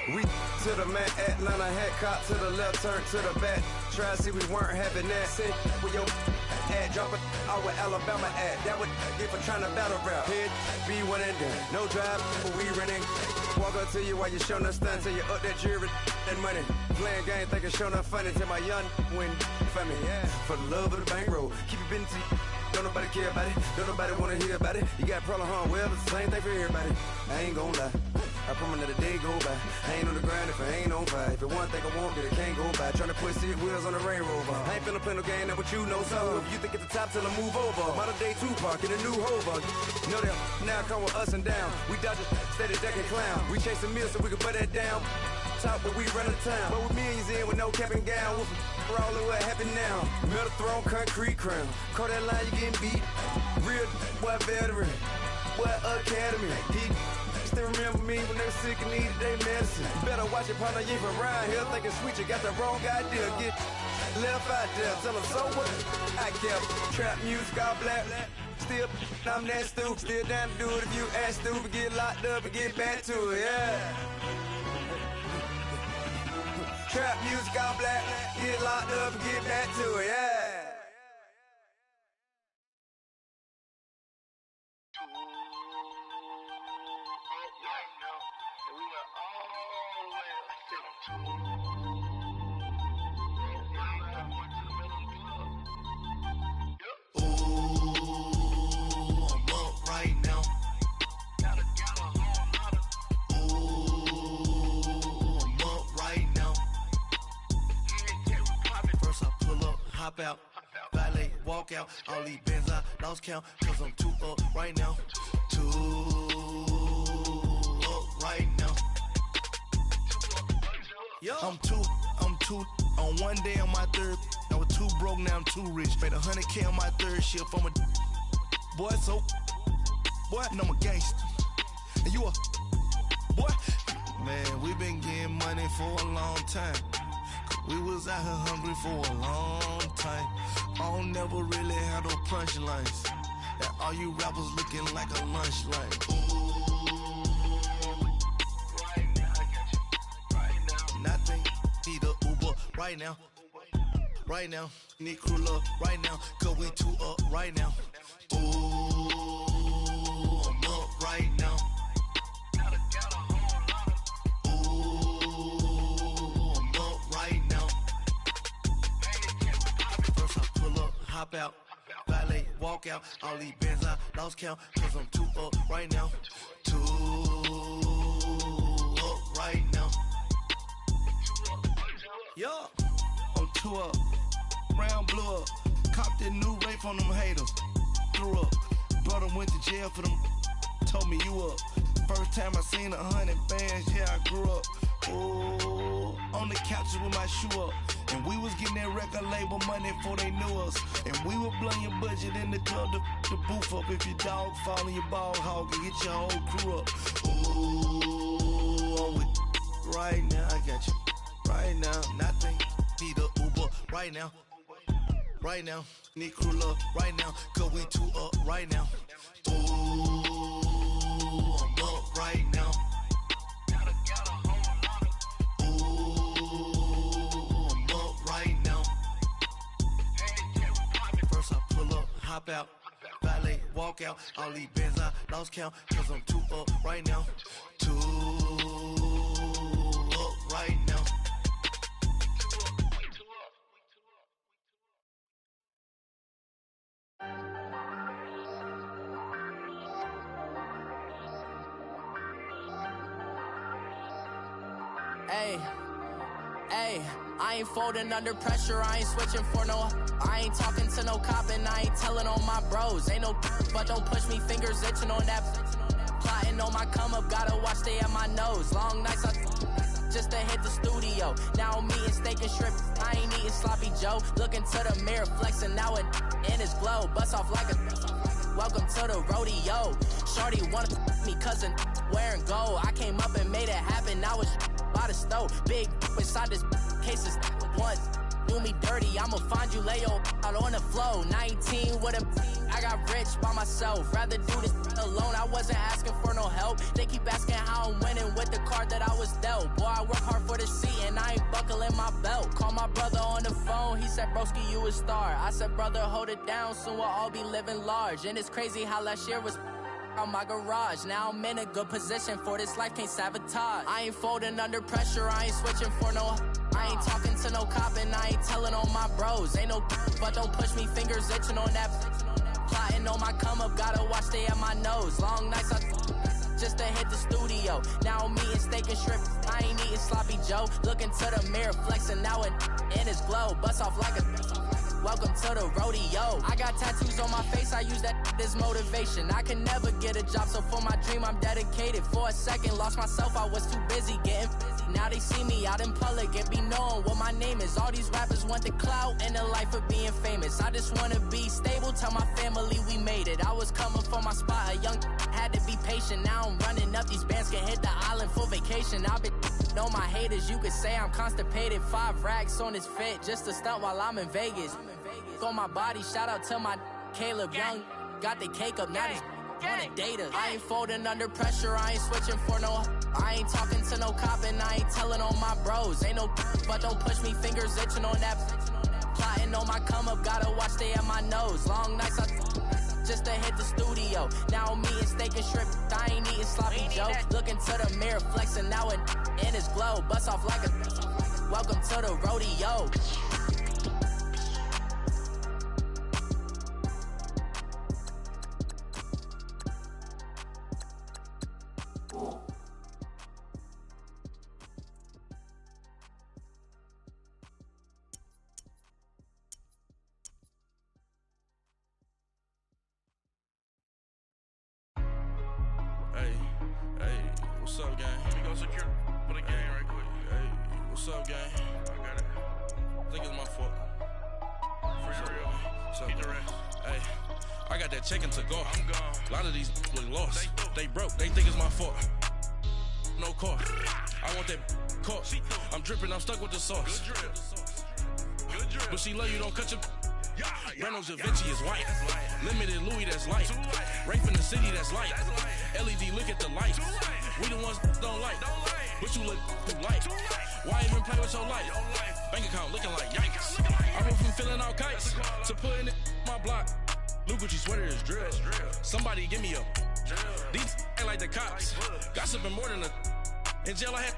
We to the man, Atlanta hat caught to the left, turn to the back. Try to see we weren't having that. Sit with your ad, drop it out with Alabama ad. That would get for trying to battle rap. Head, be one and done. No drive, but we running. Walk up to you while you showing us stunts till you up that jury and money. Playing game, thinking showing up funny till my young win for me. Yeah, for the love of the bankroll. Keep it busy. Don't nobody care about it. Don't nobody wanna hear about it. You got a problem, huh? Well, it's the same thing for everybody. I ain't gon' lie. I promise that a day go by. I ain't on the ground if I ain't on fire. If it one thing I want, then it can't go by. Tryna put seat wheels on the Range Rover. I ain't finna play no game, that what you know. So if you think at the top till I move over. Modern day Tupac in a new Hova. Know that now come with us and down. We dodge it, steady ducking clown. We chasing meals so we can put that down. Top, but we run the town. But with millions in with no cap and gown. We're all in what happened now. Metal throne, concrete crown. Call that line, you getting beat. Real, what veteran. What academy. He still remember me when they were sick and needed their medicine. Better watch it, partner, you ain't from around here thinking sweet, you got the wrong idea. Get left out there, tell them so what? I kept trap music all black. Still, I'm that stupid. Still down to do it if you ask stupid. Get locked up and get back to it, yeah. Trap music all black. Get locked up and get back to it, yeah. Hop out, valet, walk out. All these bands I lost count, cause I'm too up right now. Too up right now. I'm too on one day on my third. I was too broke, now I'm too rich. Made 100K on my third shift. I'm a boy, so boy, and I'm a gangster. And you a boy. Man, we been getting money for a long time. We was out here hungry for a long time. I don't never really had no punchlines. And all you rappers looking like a lunch line. Right now, I got you. Right now. Nothing. Need a Uber right now. Right now. Need crew love right now. Cause we too up right now. Ooh, I'm up right now. Hop out, valet, walk out. All these bands I lost count, cause I'm too up right now. Too up right now. Yeah, I'm too up. Round blew up. Copped that new rape on them haters. Threw up. Brother went to jail for them. Told me you up. First time I seen 100 bands, yeah, I grew up. Ooh, on the couches with my shoe up. And we was getting that record label money before they knew us. And we were blowing your budget in the club to boof up. If your dog fall in your ball hog and get your whole crew up. Ooh, I'm with right now, I got you. Right now, nothing. Need a Uber right now. Right now, need crew love right now. Cause we too up right now. Ooh, I'm up right now. Right now. hop out. Valet, walk out. All these bands I lost count. Cause I'm too up right now. Too up right now. Hey, I ain't folding under pressure, I ain't switching for no. I ain't talking to no cop and I ain't telling on my bros. Ain't no but don't push me, fingers itching on that. Plotting on my come up, gotta watch stay at my nose. Long nights just to hit the studio. Now I'm eating steak and shrimp, I ain't eating sloppy Joe. Looking to the mirror, flexing now it in his glow. Bust off like a welcome to the rodeo. Shorty wanna me cousin wearing gold. I came up and made it happen, I was by the stove. Big inside this cases once. Do me dirty, I'ma find you, lay your out on the floor. 19 with a I got rich by myself. Rather do this alone, I wasn't asking for no help. They keep asking how I'm winning with the card that I was dealt. Boy, I work hard for the seat and I ain't buckling my belt. Call my brother on the phone, he said, broski, you a star. I said, brother, hold it down, soon we'll all be living large. And it's crazy how last year was on my garage. Now I'm in a good position for this life, can't sabotage. I ain't folding under pressure, I ain't switching for no. I ain't talking to no cop and I ain't telling on my bros. Ain't no but don't push me, fingers itching on that. Plotting on my come up, gotta watch stay at my nose. Long nights just to hit the studio. Now I'm eating steak and shrimp, I ain't eating sloppy Joe. Looking to the mirror, flexing now it in his glow. Bust off like a welcome to the rodeo. I got tattoos on my face, I use that as motivation. I can never get a job, so for my dream I'm dedicated. For a second, lost myself, I was too busy getting busy. Now they see me out in public and be knowing what my name is. All these rappers want the clout and the life of being famous. I just wanna be stable, tell my family we made it. I was coming for my spot, a young had to be patient. Now I'm running up, these bands can hit the island for vacation. I've been know my haters, you could say I'm constipated. 5 racks on his fit, just to stunt while I'm in Vegas. On my body, shout out to my Caleb Young. Got the cake up, now these wanna date us. I ain't folding under pressure, I ain't switching for no. I ain't talking to no cop and I ain't telling on my bros. Ain't no but don't push me, fingers itching on that. Plotting on my come up, gotta watch stay at my nose. Long nights just to hit the studio. Now I'm eating steak and shrimp, I ain't eating sloppy Joe. Looking to the mirror, flexing now it in his glow. Bust off like a welcome to the rodeo. What's up, gang? Let me go secure for the game right quick. Hey, what's up, gang? I got it. I think it's my fault. For real. What's up, the rest. Hey, I got that check-in to go. I'm gone. A lot of these look lost. They broke. They think it's my fault. No car. I want that car. I'm dripping. I'm stuck with the sauce. Good drip. Good drip. But she love you. Don't cut your. Reynolds Da Vinci is white. Limited Louis, that's light. Rape in the city, that's light. LED, look at the lights. We the ones don't like. But you look too light. Why even play with your life? Bank account looking like yikes. I went from filling out kites to putting it in my block. Blue Gucci sweater is drill. Somebody give me a. These ain't like the cops. Gossiping more than a. In jail I had.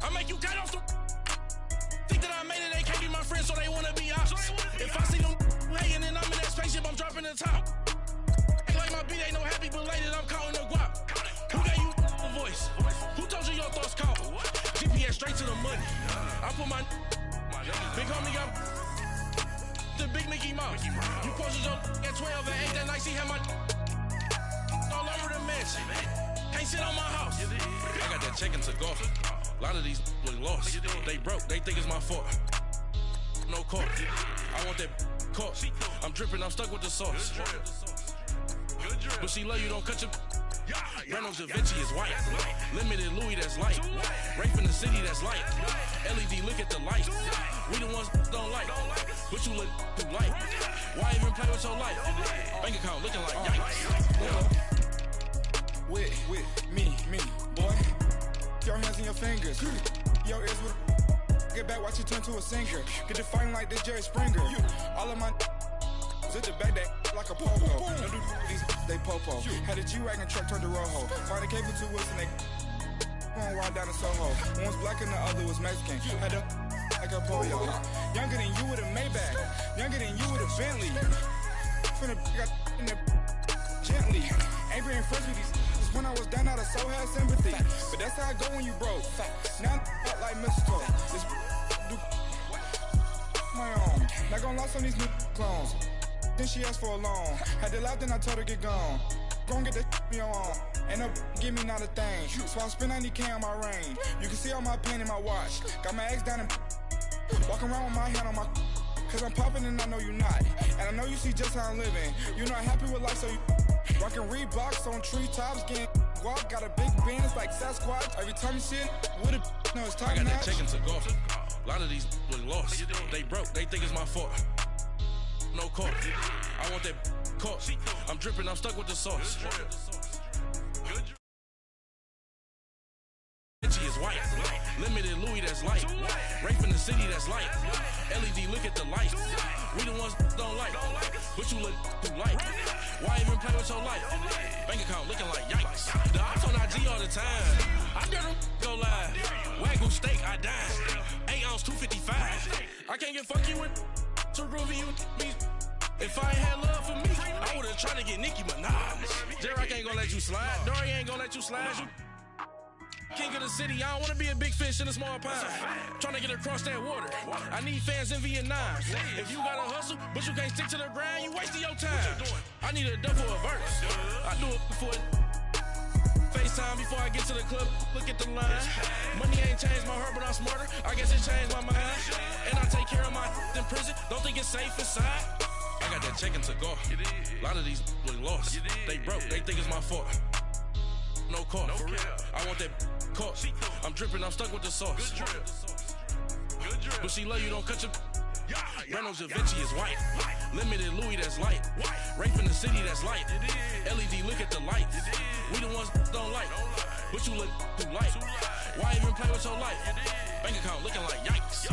I make you cut off the. Think that I made it, they can't be my friends, so they wanna be ops. If I see them hating and I'm in that spaceship, I'm dropping the top. Ain't like my beat ain't no happy belated, I'm counting the guap. Who gave you a voice? Who told you your thoughts count? GPS straight to the money. I put my big homie got the big Mickey Mouse. You posted your at 12 and 8 that night, she had my all over the mansion. Can't sit on my house. I got that check-in to go. A lot of these look lost. They broke, they think it's my fault. No car. I want that car. I'm dripping, I'm stuck with the sauce. But she love you, don't cut your. Reynolds Da Vinci is white. Limited Louis, that's light. Rape in the city, that's light. LED, look at the lights. We the ones don't like. But you look too light. Why even play with your life? Bank account looking like yikes. With me, boy. Your hands and your fingers. Your ears with a get back, watch you turn to a singer. Get to fighting like this Jerry Springer. All of my Zip the back that like a popo. Don't do these, they popo. Had a G-Wagon truck turned to Rojo. Find a cable 2 wheels and they going wild down in Soho. One was black and the other was Mexican. Had a like a polio. Younger than you with a Maybach. Younger than you with a Bentley. Finna got in the gently. Ain't being friends with these. When I was down out of so had sympathy. But that's how I go when you broke. Now I'm out like mistletoe. This do my own. Not gonna lost on these new clones. Then she asked for a loan. Had to laugh, then I told her get gone. Gon' get that me on. Ain't no give me not a thing. So I spend 90K on my range. You can see all my pain in my watch. Got my ex down and walking around with my hand on my. Cause I'm popping and I know you not. And I know you see just how I'm living. You're not happy with life, so you rockin' Reeboks on treetops, getting guap. Got a big band, it's like Sasquatch. Every time you see it, with a no, it's top I got notch. that chicken to go. A lot of these was lost. They broke, they think it's my fault. No court. I want that caught. I'm dripping, I'm stuck with the sauce. She is white. Limited Louis, that's light. Rape in the city, that's light. LED, look at the lights. We the ones don't like. But you look too light. Why even play with your life? Bank account looking like yikes. The ops on IG all the time. I dare them go live. Wagyu steak, I dine. 8 ounce, 255. I can't get fuck you with too groovy you me. If I ain't had love for me, I would've tried to get Nicki Minaj. Derek ain't gonna let you slide. Dory ain't gonna let you slide. You king of the city, I don't wanna be a big fish in a small pond. Trying to get across that water. I need fans in Vietnam. If you gotta hustle, but you can't stick to the grind, you wasting your time. I need a double a verse. I do it for FaceTime before I get to the club. Look at the line. Money ain't changed my heart, but I'm smarter. I guess it changed my mind. And I take care of my in prison. Don't think it's safe inside. I got that chicken to go. A lot of these was lost. They broke. They think it's my fault. No call. I want that caught. I'm dripping, I'm stuck with the sauce. But she love you, don't cut your. Reynolds Da Vinci is white. Limited Louis, that's light. Rape in the city, that's light. LED, look at the lights. We the ones don't like. But you look too light. Why even play with your life? Bank account looking like yikes.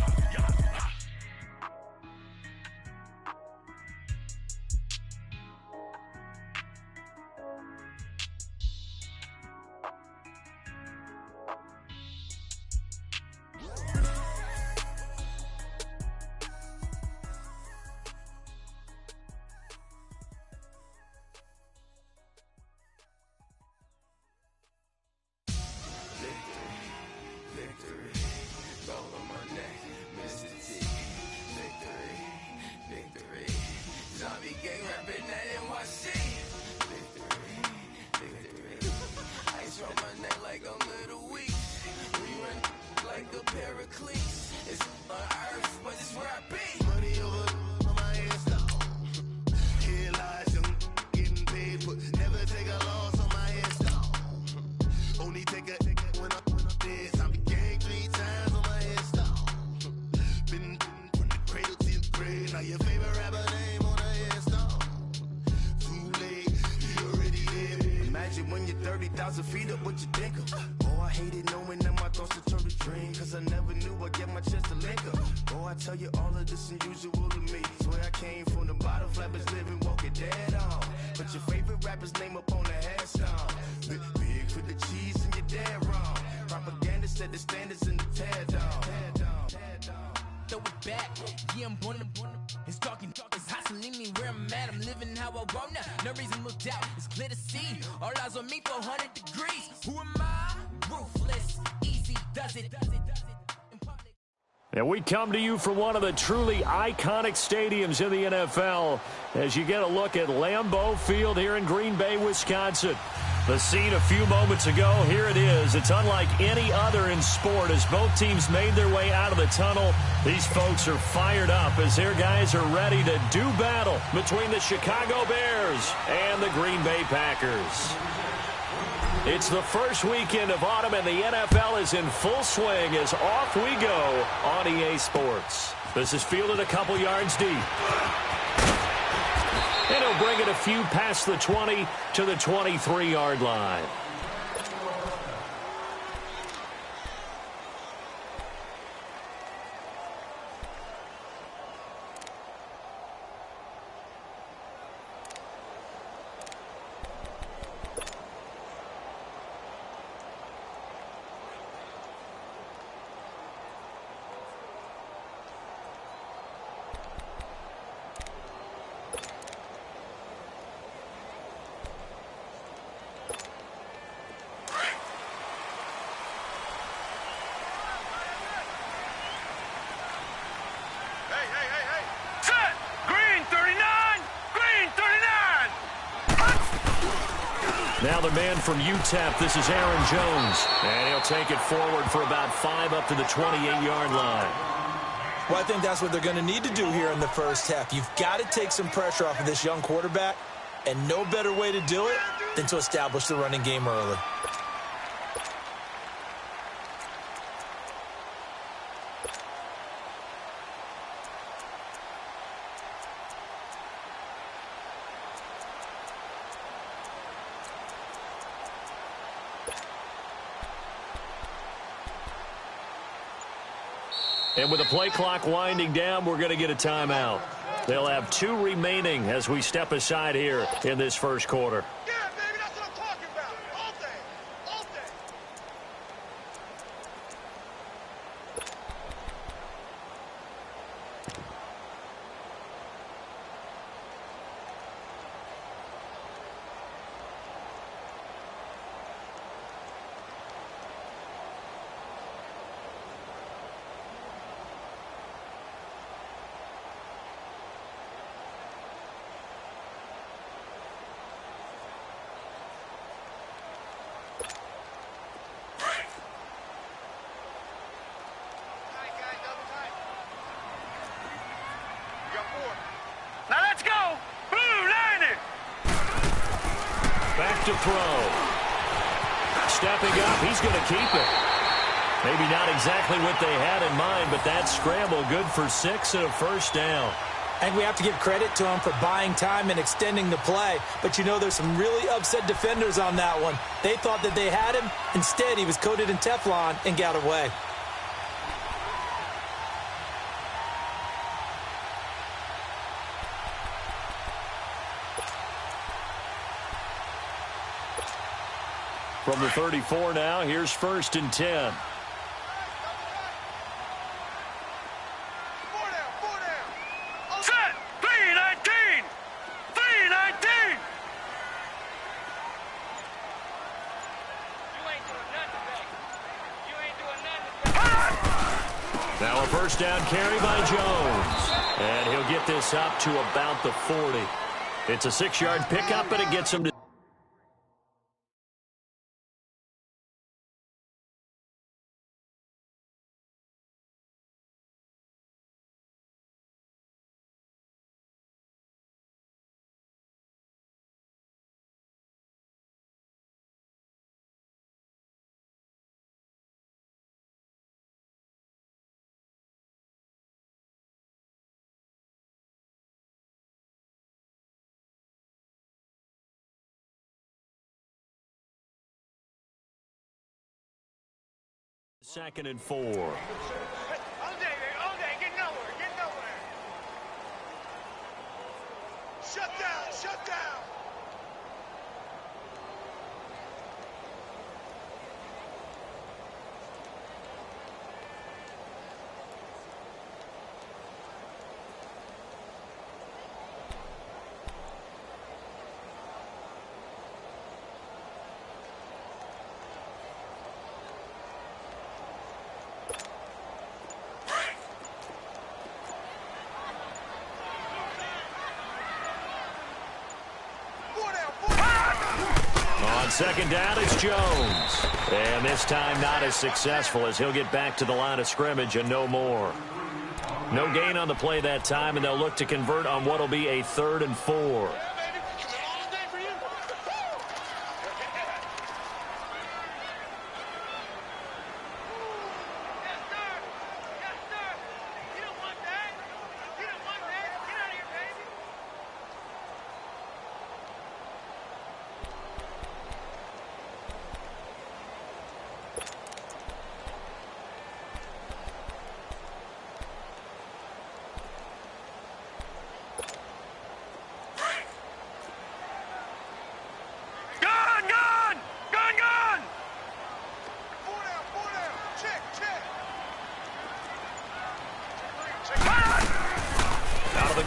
And we come to you from one of the truly iconic stadiums in the NFL as you get a look at Lambeau Field here in Green Bay, Wisconsin. The scene a few moments ago, here it is. It's unlike any other in sport as both teams made their way out of the tunnel. These folks are fired up as their guys are ready to do battle between the Chicago Bears and the Green Bay Packers. It's the first weekend of autumn, and the NFL is in full swing as off we go on EA Sports. This is fielded a couple yards deep. And he'll bring it a few past the 20 to the 23-yard line. Now the man from UTEP, this is Aaron Jones. And he'll take it forward for about 5 up to the 28-yard line. Well, I think that's what they're going to need to do here in the first half. You've got to take some pressure off of this young quarterback, and no better way to do it than to establish the running game early. And with the play clock winding down, we're going to get a timeout. They'll have 2 remaining as we step aside here in this first quarter. Now let's go. Blue, line it. Back to throw. Stepping up, he's going to keep it. Maybe not exactly what they had in mind, but that scramble good for 6 and a first down. I think we have to give credit to him for buying time and extending the play. But, you know, there's some really upset defenders on that one. They thought that they had him. Instead, he was coated in Teflon and got away. From the 34 now, here's 1st and 10. Set. 319. 319. Now a first down carry by Jones. And he'll get this up to about the 40. It's a 6-yard pickup, and it gets him to second and 4. Get nowhere. Shut down. On second down, it's Jones. And this time not as successful as he'll get back to the line of scrimmage and no more. No gain on the play that time, and they'll look to convert on what will be a 3rd and 4.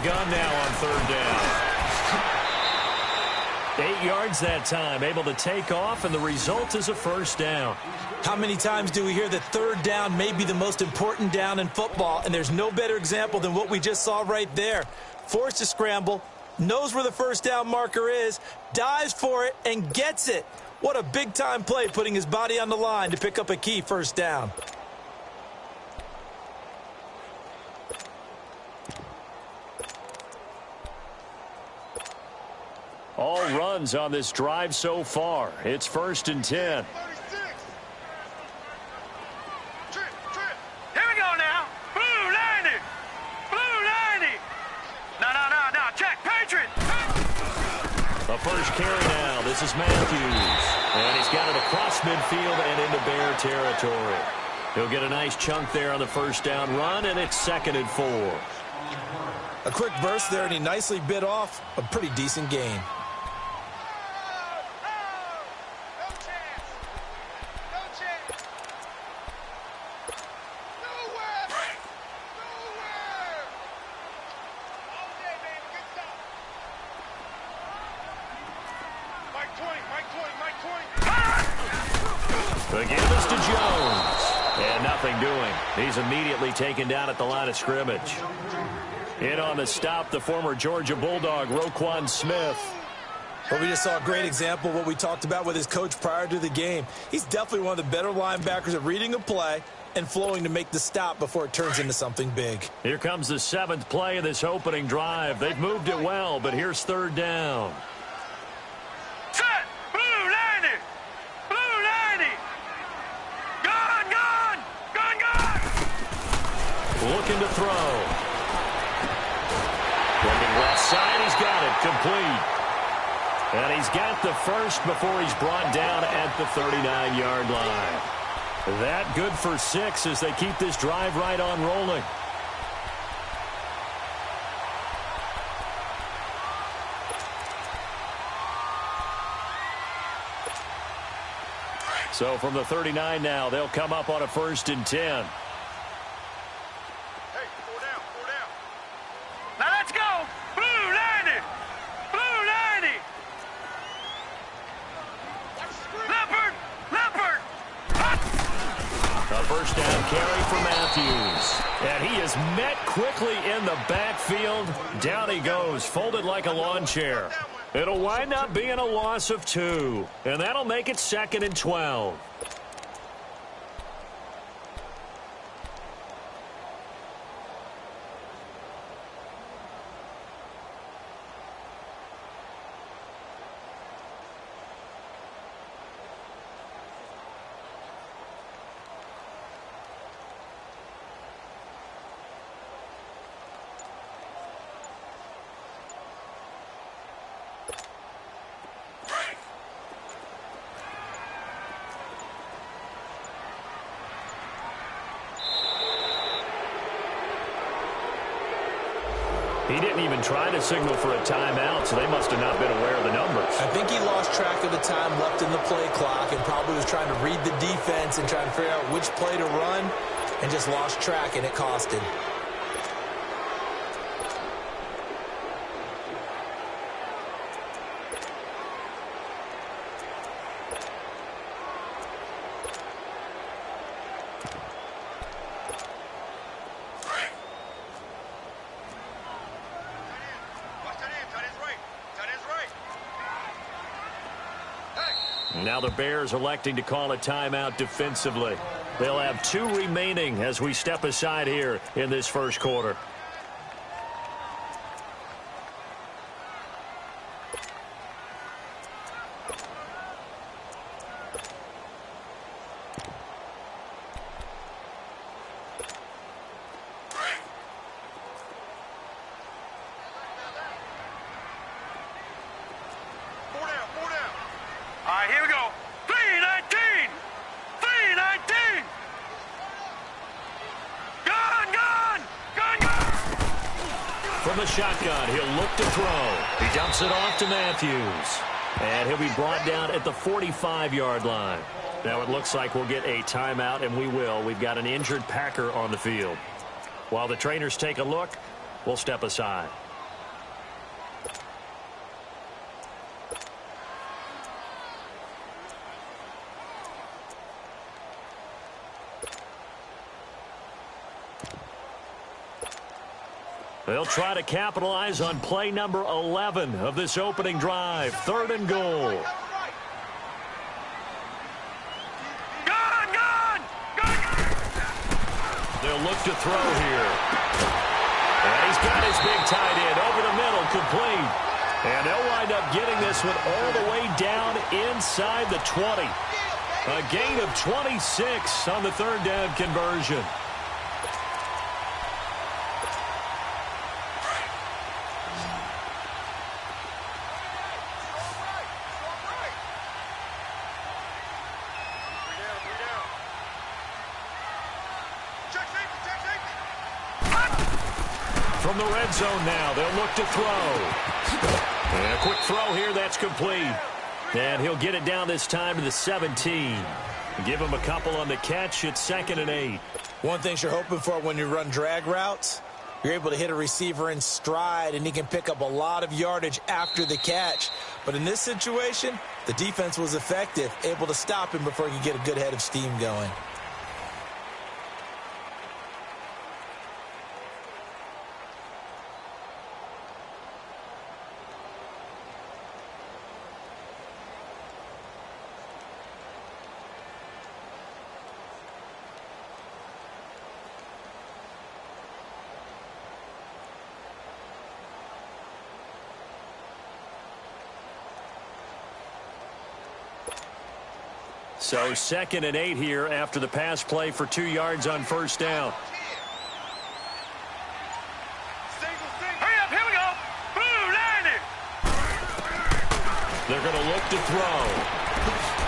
Gun now on 3rd down. 8 yards that time, able to take off, and the result is a first down. How many times do we hear that 3rd down may be the most important down in football, and there's no better example than what we just saw right there. Forced to scramble, knows where the first down marker is, dives for it, and gets it. What a big-time play, putting his body on the line to pick up a key first down. All runs on this drive so far. It's 1st and 10. Here we go now. Blue 90. Blue 90. No. Check. Patriot. A first carry now. This is Matthews. And he's got it across midfield and into Bear territory. He'll get a nice chunk there on the first down run, and it's 2nd and 4. A quick burst there, and he nicely bit off a pretty decent gain. The give is to Jones. And nothing doing. He's immediately taken down at the line of scrimmage. In on the stop, the former Georgia Bulldog, Roquan Smith. Well, we just saw a great example of what we talked about with his coach prior to the game. He's definitely one of the better linebackers at reading a play and flowing to make the stop before it turns into something big. Here comes the 7th play of this opening drive. They've moved it well, but here's 3rd down. Set. Blue 90. Blue 90. Gone. Looking to throw. Looking left side, he's got it. Complete. And he's got the first before he's brought down at the 39-yard line. That good for 6 as they keep this drive right on rolling. So from the 39 now, they'll come up on a 1st and 10. Now let's go. Blue 90. Blue 90. Leopard. A first down carry for Matthews. And he is met quickly in the backfield. Down he goes, folded like a lawn chair. It'll wind up being a loss of 2. And that'll make it 2nd and 12. He didn't even try to signal for a timeout, so they must have not been aware of the numbers. I think he lost track of the time left in the play clock and probably was trying to read the defense and trying to figure out which play to run and just lost track, and it cost him. Now the Bears electing to call a timeout defensively. They'll have 2 remaining as we step aside here in this first quarter. All right, here we go. 319. 319. Gone. From the shotgun, he'll look to throw. He dumps it off to Matthews. And he'll be brought down at the 45-yard line. Now it looks like we'll get a timeout, and we will. We've got an injured Packer on the field. While the trainers take a look, we'll step aside. They'll try to capitalize on play number 11 of this opening drive. 3rd and goal. They'll look to throw here. And he's got his big tight end over the middle, complete. And they'll wind up getting this one all the way down inside the 20. A gain of 26 on the 3rd down conversion. From the red zone now, they'll look to throw. And a quick throw here, that's complete. And he'll get it down this time to the 17. Give him a couple on the catch. It's 2nd and 8. One thing you're hoping for when you run drag routes, you're able to hit a receiver in stride, and he can pick up a lot of yardage after the catch. But in this situation, the defense was effective, able to stop him before he could get a good head of steam going. So 2nd and 8 here after the pass play for 2 yards on 1st down. Hurry up, here we go. Boo, line it. They're going to look to throw.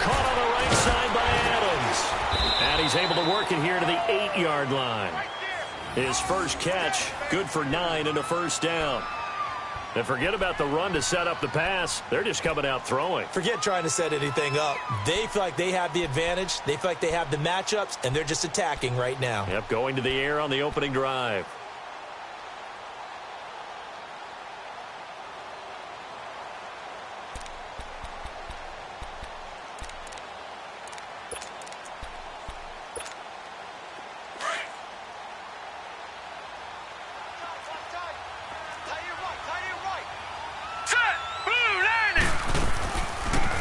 Caught on the right side by Adams. And he's able to work it here to the 8-yard line. His first catch, good for 9 and a 1st down. And forget about the run to set up the pass. They're just coming out throwing. Forget trying to set anything up. They feel like they have the advantage. They feel like they have the matchups, and they're just attacking right now. Yep, going to the air on the opening drive.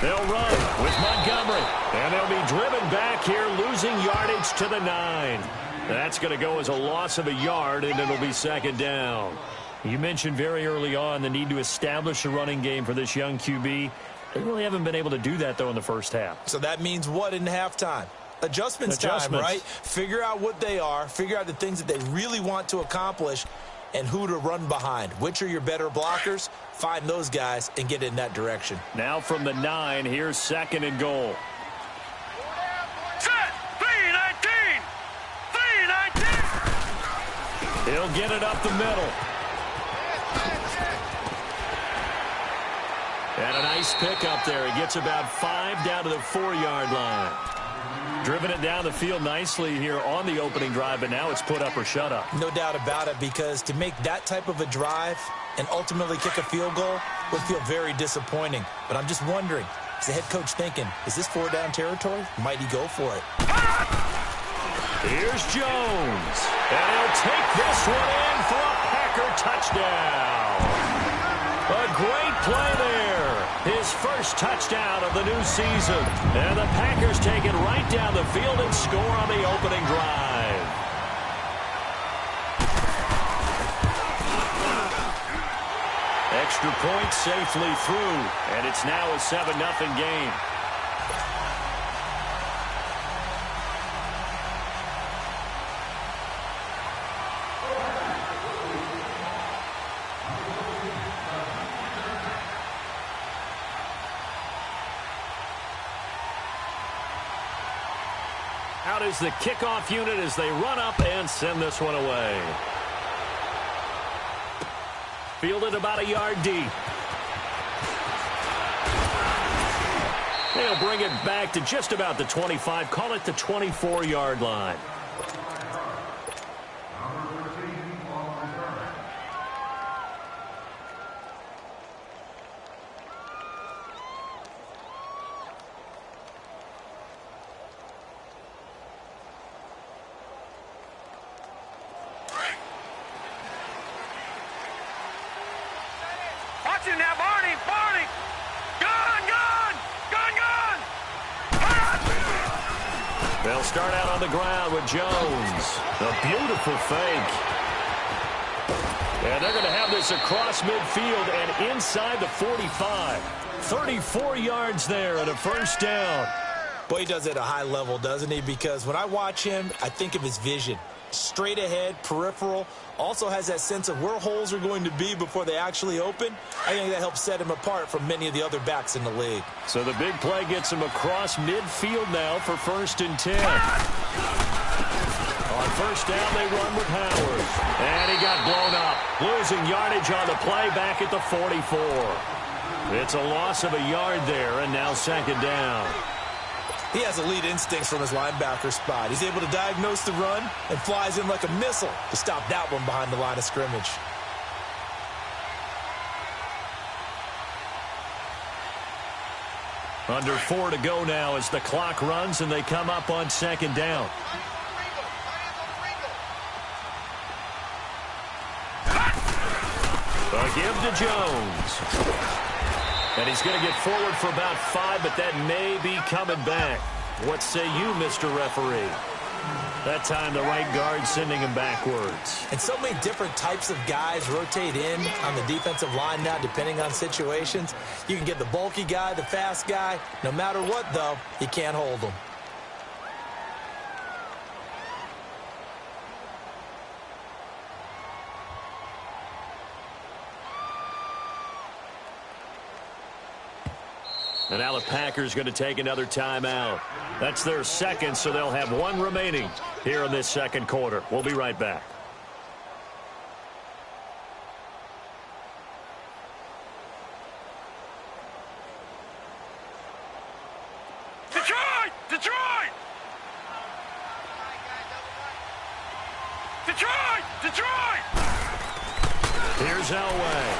They'll run with Montgomery, and they'll be driven back here, losing yardage to the 9. That's going to go as a loss of a yard, and it'll be 2nd down. You mentioned very early on the need to establish a running game for this young QB. They really haven't been able to do that, though, in the first half. So that means what in halftime? Adjustments time, right? Figure out what they are, figure out the things that they really want to accomplish, and who to run behind. Which are your better blockers? Find those guys and get in that direction. Now from the 9, here's 2nd and goal. Set, 3-19. 3-19. He'll get it up the middle. And a nice pick up there. He gets about 5 down to the 4-yard line. Driven it down the field nicely here on the opening drive, but now it's put up or shut up. No doubt about it, because to make that type of a drive and ultimately kick a field goal would feel very disappointing. But I'm just wondering, is the head coach thinking, is this 4-down territory? Might he go for it? Here's Jones. And he'll take this one in for a Packer touchdown. A great play there. His first touchdown of the new season. And the Packers take it right down the field and score on the opening drive. Extra point safely through. And it's now a 7-0 game. Out is the kickoff unit as they run up and send this one away. Fielded about a yard deep. They'll bring it back to just about the 25. Call it the 24-yard line. got you now, Barney. Barney. Gun, gun. Gun, gun. They'll start out on the ground with Jones. A beautiful fake. And they're going to have this across midfield and inside the 45. 34 yards there and a first down. Boy, he does it at a high level, doesn't he? Because when I watch him, I think of his vision. Straight ahead, peripheral. Also has that sense of where holes are going to be before they actually open. I think that helps set him apart from many of the other backs in the league. So the big play gets him across midfield now for 1st and 10. On first down, they run with Howard. And he got blown up. Losing yardage on the play back at the 44. It's a loss of a yard there, and now 2nd down. He has elite instincts from his linebacker spot. He's able to diagnose the run and flies in like a missile to stop that one behind the line of scrimmage. Under 4 to go now as the clock runs and they come up on 2nd down. A give to Jones. And he's going to get forward for about 5, but that may be coming back. What say you, Mr. Referee? That time the right guard sending him backwards. And so many different types of guys rotate in on the defensive line now, depending on situations. You can get the bulky guy, the fast guy. No matter what, though, you can't hold them. And now the Packers going to take another timeout. That's their 2nd, so they'll have 1 remaining here in this 2nd quarter. We'll be right back. Detroit! Detroit! Detroit! Detroit! Here's Elway.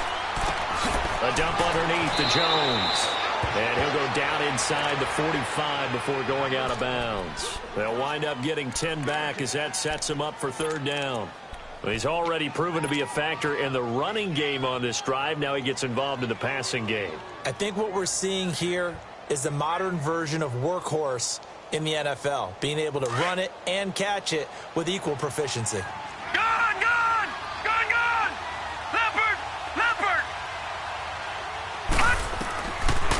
A dump underneath to Jones. And he'll go down inside the 45 before going out of bounds. They'll wind up getting 10 back as that sets him up for 3rd down. Well, he's already proven to be a factor in the running game on this drive. Now he gets involved in the passing game. I think what we're seeing here is the modern version of workhorse in the NFL, being able to run it and catch it with equal proficiency. Gun, gun! Gun, gun! Leopard! Leopard!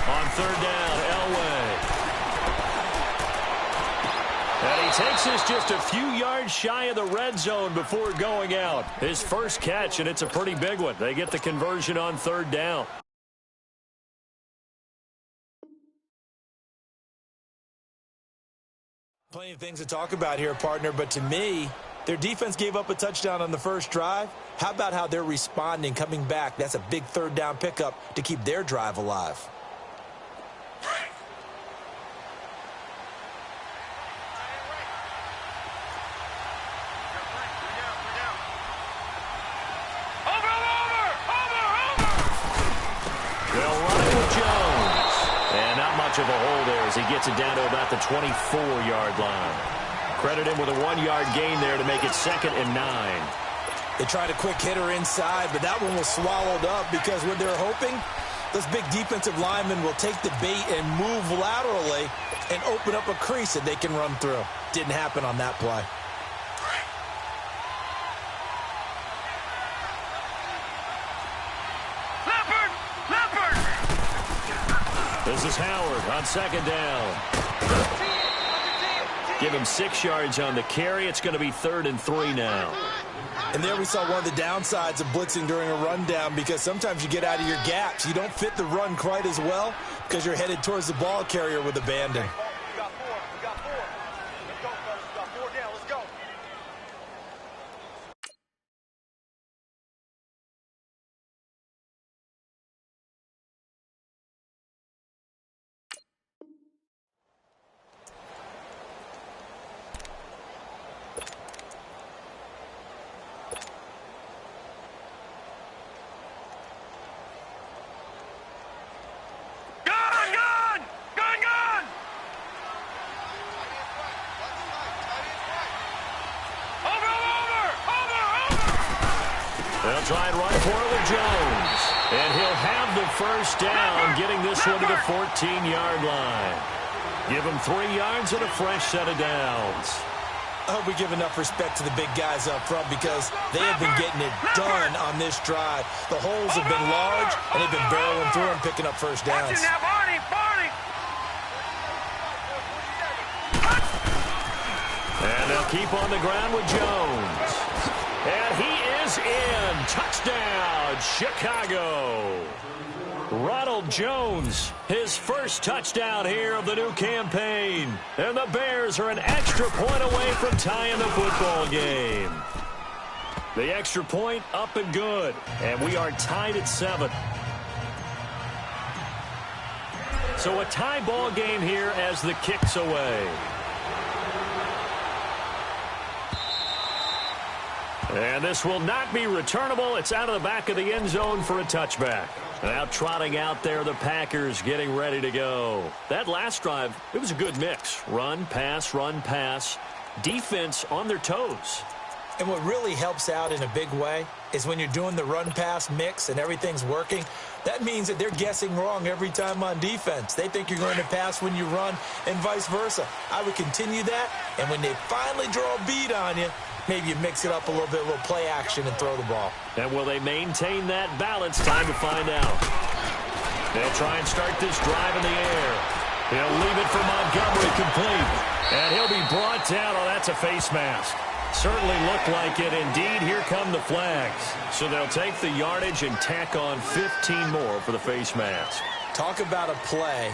On 3rd down, Elway. And he takes this just a few yards shy of the red zone before going out. His first catch, and it's a pretty big one. They get the conversion on 3rd down. Plenty of things to talk about here, partner, but to me, their defense gave up a touchdown on the first drive. How about how they're responding, coming back? That's a big 3rd down pickup to keep their drive alive. Of a hole there as he gets it down to about the 24-yard line. Credit him with a 1-yard gain there to make it 2nd and 9. They tried a quick hitter inside, but that one was swallowed up because what they're hoping, those big defensive linemen will take the bait and move laterally and open up a crease that they can run through. Didn't happen on that play. This is Howard on 2nd down. Give him 6 yards on the carry. It's going to be 3rd and 3 now. And there we saw one of the downsides of blitzing during a rundown, because sometimes you get out of your gaps. You don't fit the run quite as well because you're headed towards the ball carrier with abandon. Try and run for it with Jones. And he'll have the first down, getting this one to the 14-yard line. Give them 3 yards and a fresh set of downs. I hope we give enough respect to the big guys up front because they have been getting it done on this drive. The holes have been large, and they've been barreling through and picking up first downs. And they'll keep on the ground with Jones. And he is in. Touchdown, Chicago. Ronald Jones, his first touchdown here of the new campaign. And the Bears are an extra point away from tying the football game. The extra point up and good. And we are tied at 7. So a tie ball game here as the kick's away. And this will not be returnable. It's out of the back of the end zone for a touchback. Now trotting out there, the Packers getting ready to go. That last drive, it was a good mix. Run, pass, defense on their toes. And what really helps out in a big way is when you're doing the run-pass mix and everything's working, that means that they're guessing wrong every time on defense. They think you're going to pass when you run and vice versa. I would continue that, and when they finally draw a beat on you, maybe you mix it up a little bit, a little play action, and throw the ball. And will they maintain that balance? Time to find out. They'll try and start this drive in the air. He'll leave it for Montgomery complete. And he'll be brought down. Oh, that's a face mask. Certainly looked like it. Indeed, here come the flags. So they'll take the yardage and tack on 15 more for the face mask. Talk about a play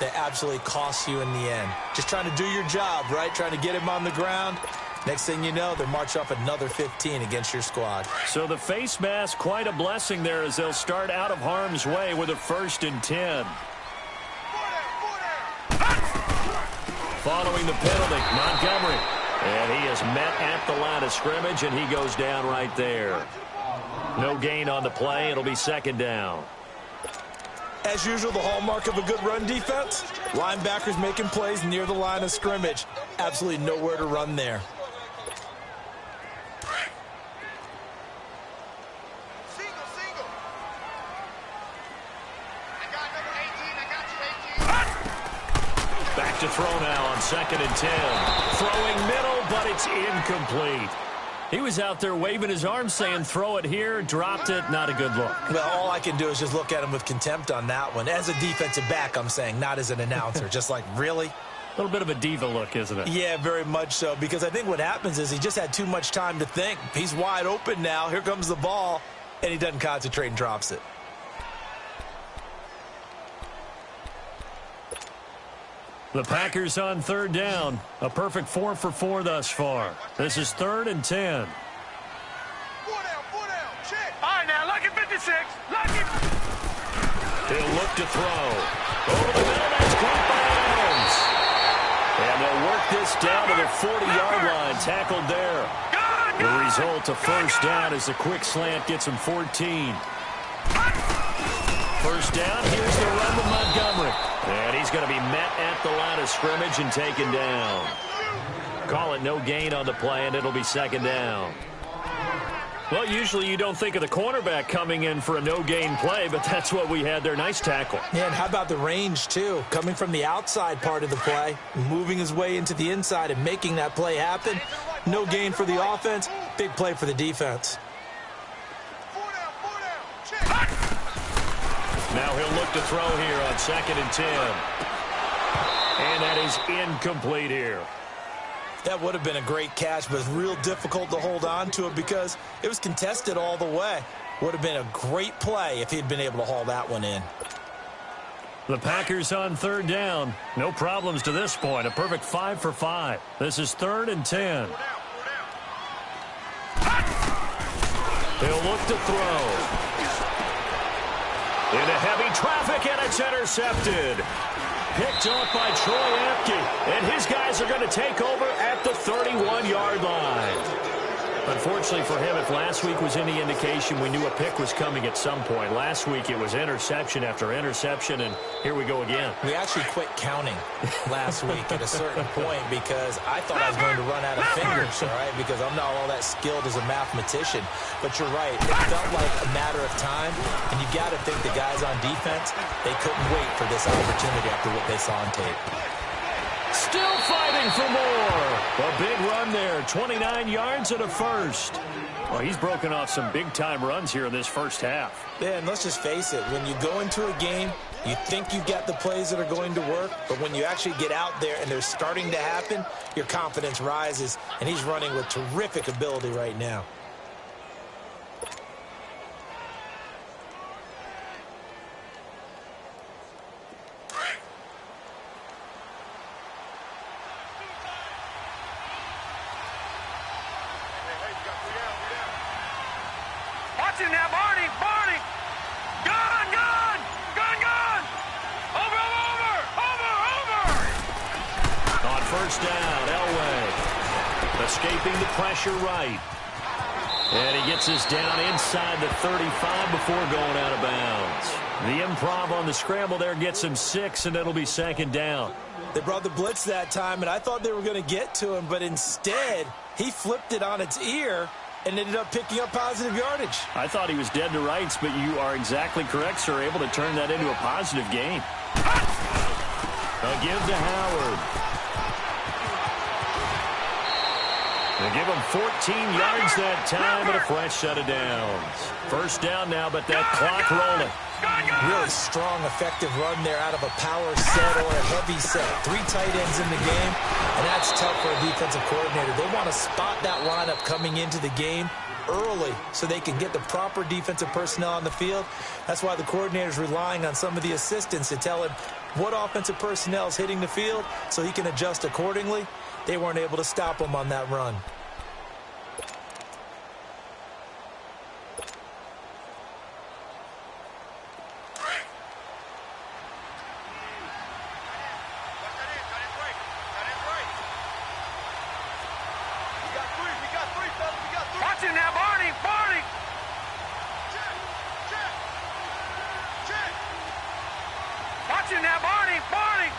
that absolutely costs you in the end. Just trying to do your job, right? Trying to get him on the ground. Next thing you know, they march off another 15 against your squad. So the face mask, quite a blessing there as they'll start out of harm's way with a 1st and 10. Following the penalty, Montgomery. And he is met at the line of scrimmage, and he goes down right there. No gain on the play. It'll be 2nd down. As usual, the hallmark of a good run defense, linebackers making plays near the line of scrimmage. Absolutely nowhere to run there. Back to throw now on 2nd and 10. Throwing middle, but it's incomplete. He was out there waving his arms saying, throw it here, dropped it, not a good look. Well, all I can do is just look at him with contempt on that one. As a defensive back, I'm saying, not as an announcer. Just like, really? A little bit of a diva look, isn't it? Yeah, very much so, because I think what happens is he just had too much time to think. He's wide open now. Here comes the ball, and he doesn't concentrate and drops it. The Packers on 3rd down. A perfect 4 for 4 thus far. This is 3rd and 10. 4 down, check. All right, now, lucky 56. Lucky. He'll look to throw. Over the middle, that's caught by Adams. And they'll work this down to the 40-yard line. Tackled there. The result, a 1st down as the quick slant gets him 14. 1st down, here's the run with Montgomery. And he's going to be met at the line of scrimmage and taken down. Call it no gain on the play, and it'll be 2nd down. Well, usually you don't think of the cornerback coming in for a no-gain play, but that's what we had there. Nice tackle. Yeah, and how about the range, too? Coming from the outside part of the play, moving his way into the inside and making that play happen. No gain for the offense, big play for the defense. Now he'll look to throw here on 2nd and 10. And that is incomplete here. That would have been a great catch, but it's real difficult to hold on to it because it was contested all the way. Would have been a great play if he'd been able to haul that one in. The Packers on 3rd down. No problems to this point. A perfect 5 for 5. This is 3rd and 10. He'll look to throw. Into heavy traffic, and it's intercepted. Picked off by Troy Apke, and his guys are going to take over at the 31-yard line. Unfortunately for him, if last week was any indication, we knew a pick was coming at some point. Last week it was interception after interception, and here we go again. We actually quit counting last week at a certain point because I thought I was going to run out of fingers, all right, because I'm not all that skilled as a mathematician. But you're right. It felt like a matter of time, and you got to think the guys on defense, they couldn't wait for this opportunity after what they saw on tape. Still fighting for more. A big run there, 29 yards and a first. Well, he's broken off some big-time runs here in this first half. Yeah, and let's just face it. When you go into a game, you think you've got the plays that are going to work, but when you actually get out there and they're starting to happen, your confidence rises, and he's running with terrific ability right now. Watch him now, Barney! Barney! Gun! Gun! Gun! Gun! Over! On first down, Elway escaping the pressure right. And he gets us down inside the 35 before going out of bounds. The improv on the scramble there gets him 6, and it'll be second down. They brought the blitz that time, and I thought they were going to get to him, but instead he flipped it on its ear and ended up picking up positive yardage. I thought he was dead to rights, but you are exactly correct, sir. Able to turn that into a positive gain. A give to Howard. They give him 14 yards that time and a fresh set of downs. First down now, but that clock rolling. Really strong, effective run there out of a power set or a heavy set. 3 tight ends in the game, and that's tough for a defensive coordinator. They want to spot that lineup coming into the game early so they can get the proper defensive personnel on the field. That's why the coordinator is relying on some of the assistants to tell him what offensive personnel is hitting the field so he can adjust accordingly. They weren't able to stop him on that run. Watch him now, Barney! Barney! Watch him now, Barney! Barney!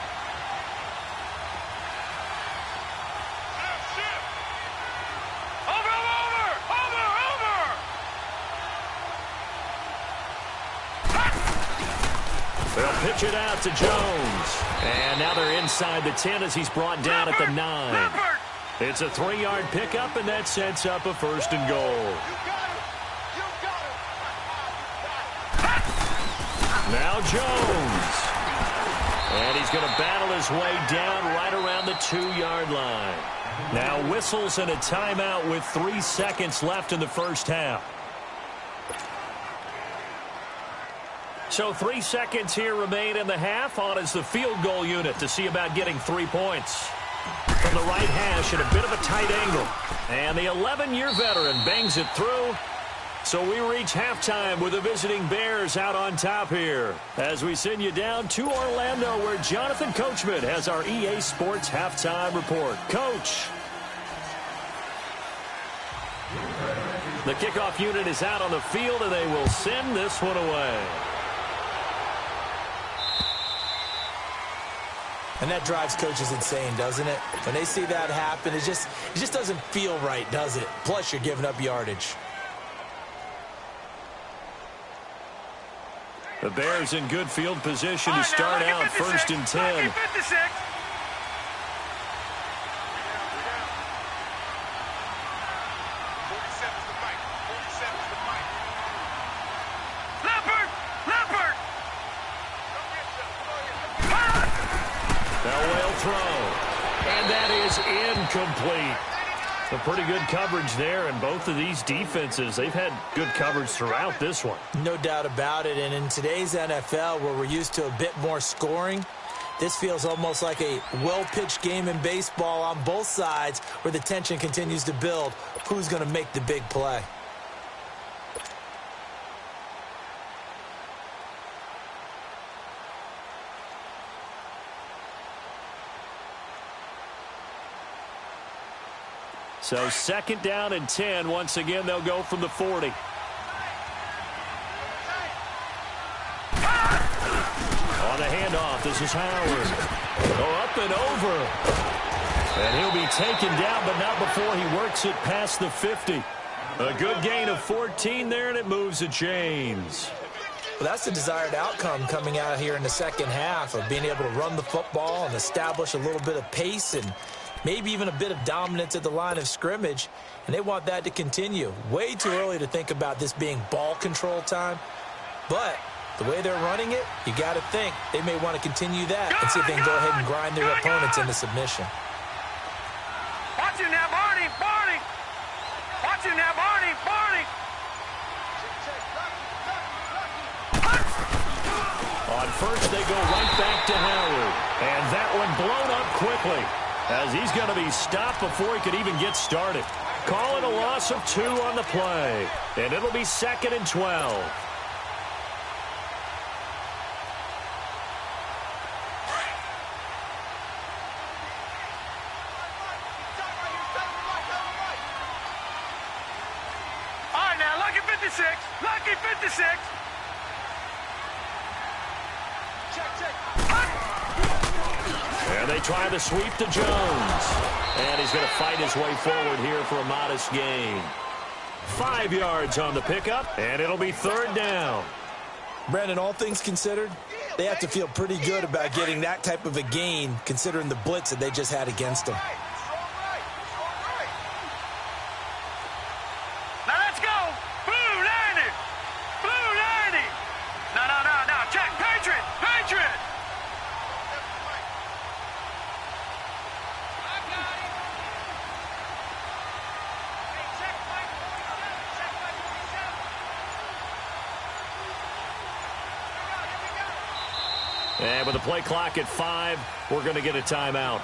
They'll pitch it out to Jones. And now they're inside the 10 as he's brought down at the 9. It's a 3-yard pickup, and that sets up a first and goal. Now Jones. And he's going to battle his way down right around the 2-yard line. Now whistles and a timeout with 3 seconds left in the first half. So 3 seconds here remain in the half. On is the field goal unit to see about getting 3 points. From the right hash at a bit of a tight angle. And the 11-year veteran bangs it through. So we reach halftime with the visiting Bears out on top here. As we send you down to Orlando where Jonathan Coachman has our EA Sports halftime report. Coach. The kickoff unit is out on the field and they will send this one away. And that drives coaches insane, doesn't it? When they see that happen, it just doesn't feel right, does it? Plus, you're giving up yardage. The Bears in good field position to start out first and 10. Throw. And that is incomplete. A pretty good coverage there, and both of these defenses, they've had good coverage throughout this one. No doubt about it, and in today's NFL, where we're used to a bit more scoring, this feels almost like a well-pitched game in baseball on both sides where the tension continues to build. Who's going to make the big play? So 2nd down and 10. Once again, they'll go from the 40. On the handoff, this is Howard. Up and over. And he'll be taken down, but not before he works it past the 50. A good gain of 14 there, and it moves the chains. Well, that's the desired outcome coming out here in the second half of being able to run the football and establish a little bit of pace and maybe even a bit of dominance at the line of scrimmage, and they want that to continue. Way too early to think about this being ball control time, but the way they're running it, you got to think they may want to continue that and see if they can go ahead and grind their opponents into submission. Watch him now, Barney! Barney! Watch him now, Barney! Barney! On first, they go right back to Howard. And that one blown up quickly, as he's going to be stopped before he could even get started. Call it a loss of 2 on the play. And it'll be 2nd and 12. Lucky 56. And they try the sweep to Jones. And he's going to fight his way forward here for a modest gain. 5 yards on the pickup, and it'll be 3rd down. Brandon, all things considered, they have to feel pretty good about getting that type of a gain considering the blitz that they just had against them. And with the play clock at 5, we're going to get a timeout.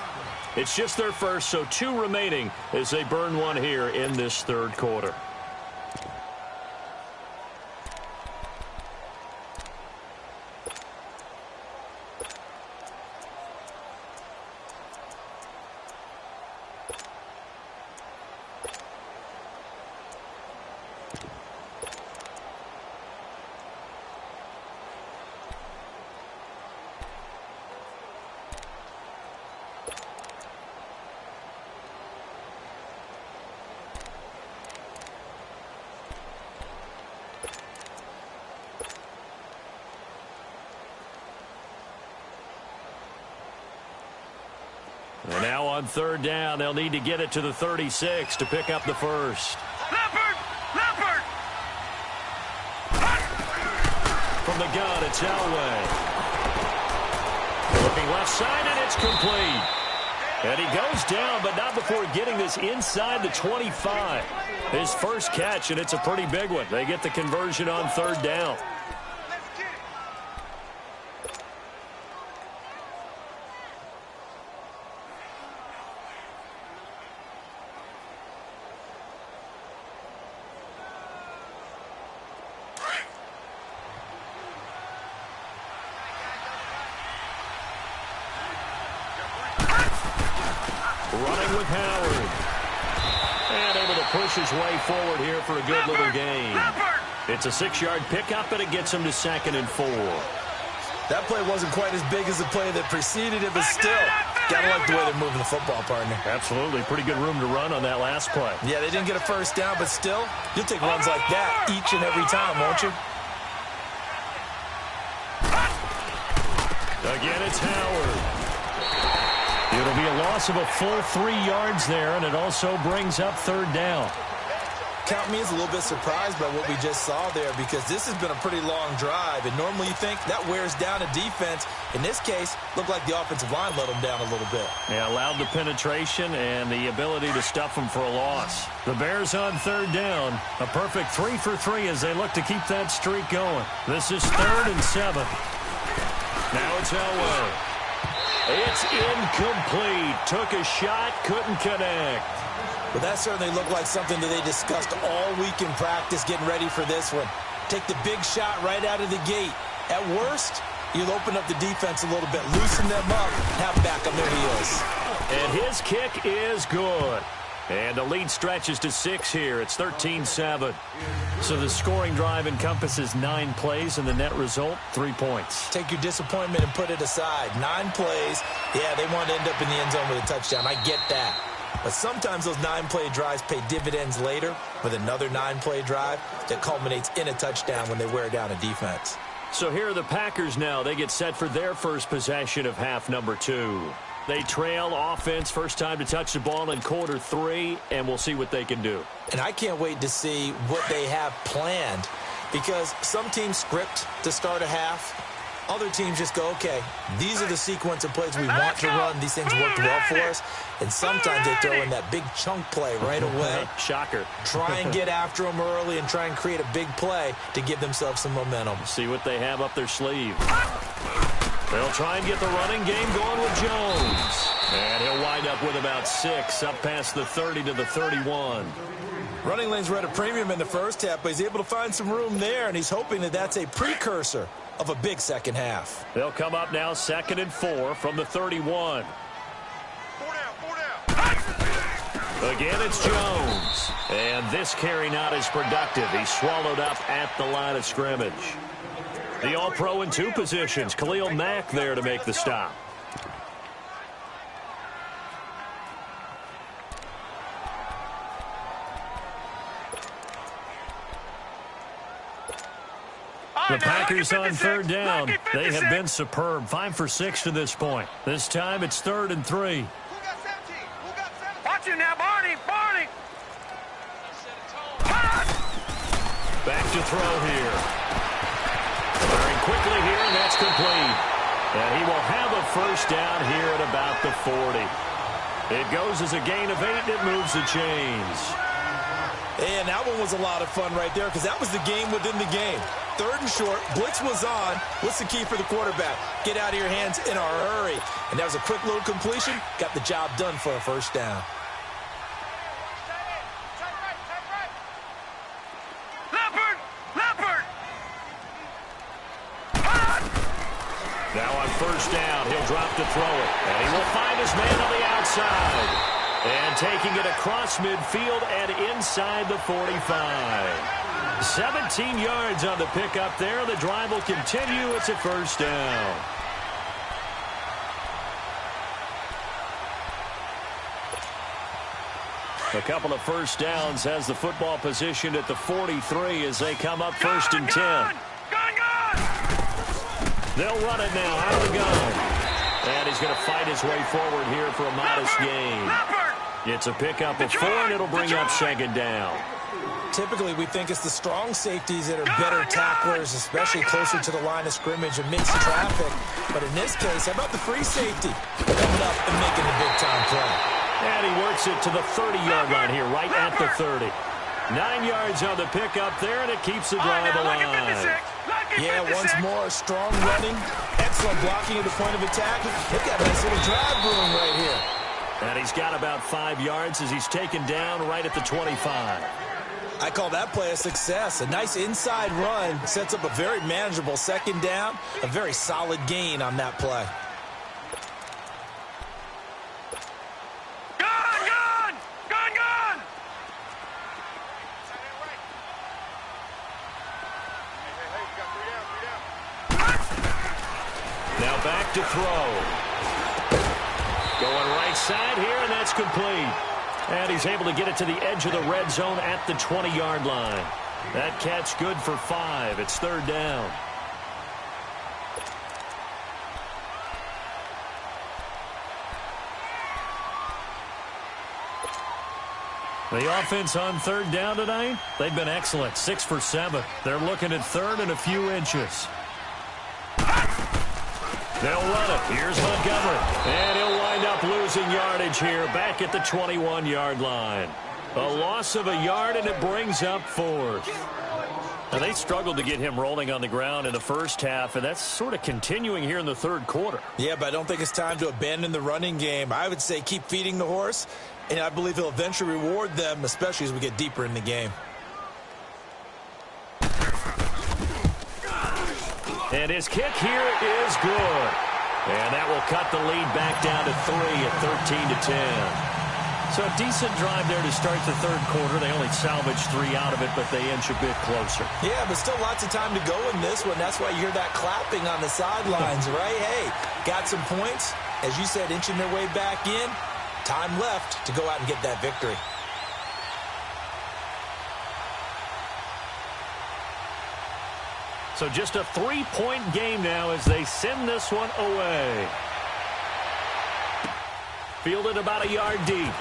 It's just their first, so 2 remaining as they burn one here in this 3rd quarter. And now on 3rd down, they'll need to get it to the 36 to pick up the first. Leopard! Leopard! From the gun, it's Elway. Looking left side, and it's complete. And he goes down, but not before getting this inside the 25. His first catch, and it's a pretty big one. They get the conversion on 3rd down. Running with Howard. And able to push his way forward here for a good little gain. It's a 6-yard pickup, and it gets him to 2nd and 4. That play wasn't quite as big as the play that preceded it, but still, gotta like the way they're moving the football, partner. Absolutely. Pretty good room to run on that last play. Yeah, they didn't get a first down, but still, you'll take runs like that each and every time, won't you? Again, it's Howard. It'll be a loss of a full 3 yards there, and it also brings up 3rd down. Count me as a little bit surprised by what we just saw there, because this has been a pretty long drive, and normally you think that wears down a defense. In this case, looked like the offensive line let them down a little bit. Yeah, allowed the penetration and the ability to stuff them for a loss. The Bears on 3rd down. A perfect 3 for 3 as they look to keep that streak going. This is 3rd and 7. Now it's Elway. It's incomplete. Took a shot, couldn't connect. Well, that certainly looked like something that they discussed all week in practice getting ready for this one. Take the big shot right out of the gate. At worst, you'll open up the defense a little bit, loosen them up, have them back on their heels. And his kick is good. And the lead stretches to 6 here. It's 13-7. So the scoring drive encompasses 9 plays, and the net result, 3 points. Take your disappointment and put it aside. 9 plays. Yeah, they want to end up in the end zone with a touchdown. I get that. But sometimes those 9-play drives pay dividends later with another 9-play drive that culminates in a touchdown when they wear down a defense. So here are the Packers now. They get set for their first possession of half number 2. They trail offense, first time to touch the ball in quarter 3, and we'll see what they can do. And I can't wait to see what they have planned, because some teams script to start a half. Other teams just go, okay, these are the sequence of plays we want to run. These things worked well for us. And sometimes they throw in that big chunk play right away. Shocker. Try and get after them early and try and create a big play to give themselves some momentum. See what they have up their sleeve. They'll try and get the running game going with Jones. And he'll wind up with about 6, up past the 30 to the 31. Running lanes were at a premium in the first half, but he's able to find some room there, and he's hoping that that's a precursor of a big second half. They'll come up now 2nd and 4 from the 31. Again, it's Jones. And this carry not as productive. He's swallowed up at the line of scrimmage. The All-Pro in 2 positions. Khalil Mack there to make the stop. The Packers on 3rd down. They have been superb. 5 for 6 to this point. This time it's 3rd and 3. Watch him now, Barney. Barney. Back to throw here. Firing quickly here, and that's complete. And he will have a first down here at about the 40. It goes as a gain of 8, and it moves the chains. And that one was a lot of fun right there, because that was the game within the game. 3rd and short, blitz was on. What's the key for the quarterback? Get out of your hands in a hurry. And that was a quick little completion. Got the job done for a first down. Now on first down, he'll drop to throw it. And he will find his man on the outside. And taking it across midfield and inside the 45. 17 yards on the pickup there. The drive will continue. It's a first down. A couple of first downs has the football position at the 43 as they come up 1st and 10. They'll run it now out of the gun. And he's going to fight his way forward here for a modest gain. It's a pickup of 4, and it'll bring up 2nd down. Typically, we think it's the strong safeties that are better tacklers, especially closer to the line of scrimmage amidst traffic. But in this case, how about the free safety coming up and making the big-time play? And he works it to the 30-yard line here, right at the 30. 9 yards on the pickup there, and it keeps the drive alive. Yeah, once more, strong running, excellent blocking at the point of attack. They've got a nice little drive brewing right here. And he's got about 5 yards as he's taken down right at the 25. I call that play a success. A nice inside run sets up a very manageable 2nd down. A very solid gain on that play. Now back to throw. Going right side here, and that's complete. And he's able to get it to the edge of the red zone at the 20-yard line. That catch good for 5. It's 3rd down. The offense on 3rd down tonight, they've been excellent. 6 for 7. They're looking at 3rd and a few inches. They'll run it. Here's Montgomery. And he'll wind up losing yardage here back at the 21-yard line. A loss of a yard, and it brings up 4th. Now, they struggled to get him rolling on the ground in the first half, and that's sort of continuing here in the 3rd quarter. Yeah, but I don't think it's time to abandon the running game. I would say keep feeding the horse, and I believe he'll eventually reward them, especially as we get deeper in the game. And his kick here is good. And that will cut the lead back down to 3 at 13-10. So a decent drive there to start the third quarter. They only salvaged 3 out of it, but they inch a bit closer. Yeah, but still lots of time to go in this one. That's why you hear that clapping on the sidelines, right? Hey, got some points. As you said, inching their way back in. Time left to go out and get that victory. So just a 3-point game now as they send this one away. Fielded about a yard deep.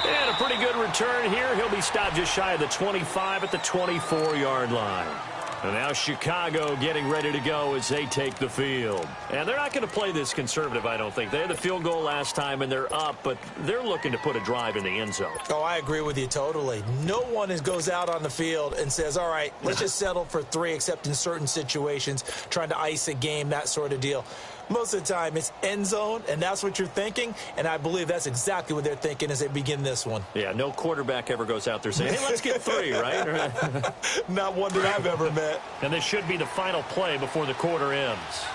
And a pretty good return here. He'll be stopped just shy of the 25 at the 24-yard line. And now Chicago getting ready to go as they take the field. And they're not going to play this conservative, I don't think. They had the field goal last time, and they're up, but they're looking to put a drive in the end zone. Oh, I agree with you totally. No one goes out on the field and says, all right, let's just settle for 3, except in certain situations, trying to ice a game, that sort of deal. Most of the time, it's end zone, and that's what you're thinking, and I believe that's exactly what they're thinking as they begin this one. Yeah, no quarterback ever goes out there saying, hey, let's get 3, right? Not one that I've ever met. And this should be the final play before the quarter ends.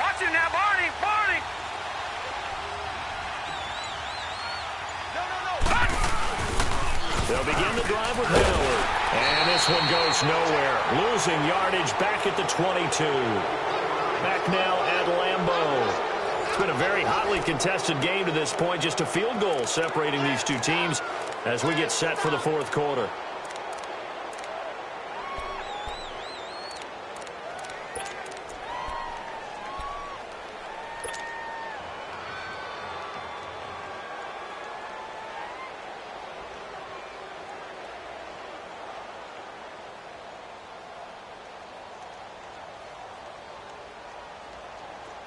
Watch him now, Barney! Barney! They'll begin the drive with Howard. And this one goes nowhere. Losing yardage back at the 22. Back now at Lambeau. It's been a very hotly contested game to this point. Just a field goal separating these two teams as we get set for the fourth quarter.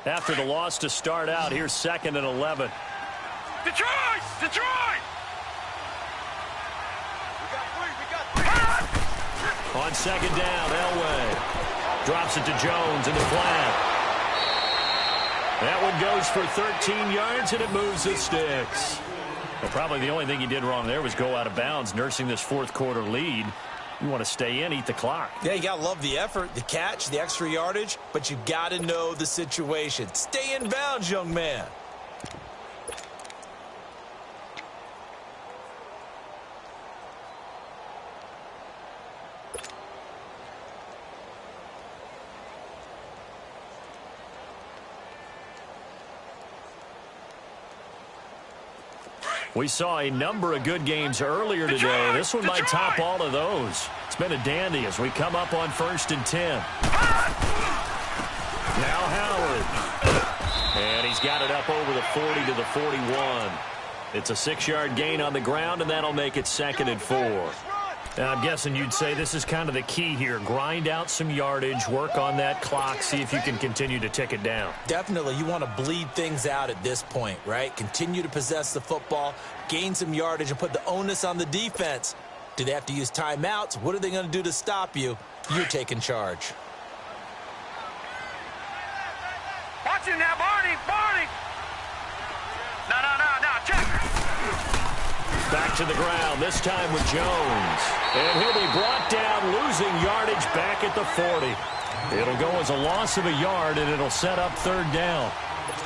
After the loss to start out, here's 2nd and 11. Detroit! Detroit! On 2nd down, Elway drops it to Jones in the flat. That one goes for 13 yards, and it moves the sticks. Well, probably the only thing he did wrong there was go out of bounds, nursing this fourth quarter lead. You want to stay in, eat the clock. Yeah, you got to love the effort, the catch, the extra yardage, but you got to know the situation. Stay in bounds, young man. We saw a number of good games earlier today. This one might top all of those. It's been a dandy as we come up on 1st and 10. Now Howard. And he's got it up over the 40 to the 41. It's a 6-yard gain on the ground, and that'll make it 2nd and 4. Now, I'm guessing you'd say this is kind of the key here. Grind out some yardage, work on that clock, see if you can continue to tick it down. Definitely. You want to bleed things out at this point, right? Continue to possess the football, gain some yardage, and put the onus on the defense. Do they have to use timeouts? What are they going to do to stop you? You're taking charge. Watch him now, Barney! Barney! No, check! Back to the ground, this time with Jones. And he'll be brought down, losing yardage back at the 40. It'll go as a loss of a yard, and it'll set up 3rd down.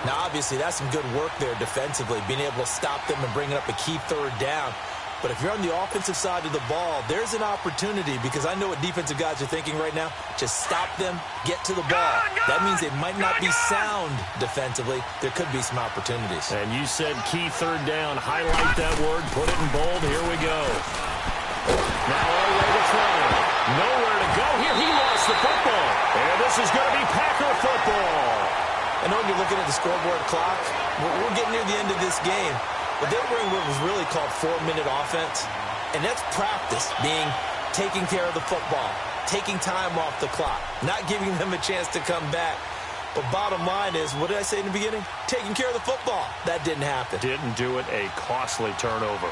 Now, obviously, that's some good work there defensively, being able to stop them and bringing up a key 3rd down. But if you're on the offensive side of the ball, there's an opportunity, because I know what defensive guys are thinking right now. Just stop them, get to the ball. That means they might not be sound defensively. There could be some opportunities. And you said key 3rd down. Highlight that word. Put it in bold. Here we go. Now Elway to throw. Nowhere to go here. He lost the football. And this is going to be Packer football. I know when you're looking at the scoreboard clock, we're getting near the end of this game. But they were in what was really called 4-minute offense. And that's practice, being taking care of the football, taking time off the clock, not giving them a chance to come back. But bottom line is, what did I say in the beginning? Taking care of the football. That didn't happen. Didn't do it. A costly turnover.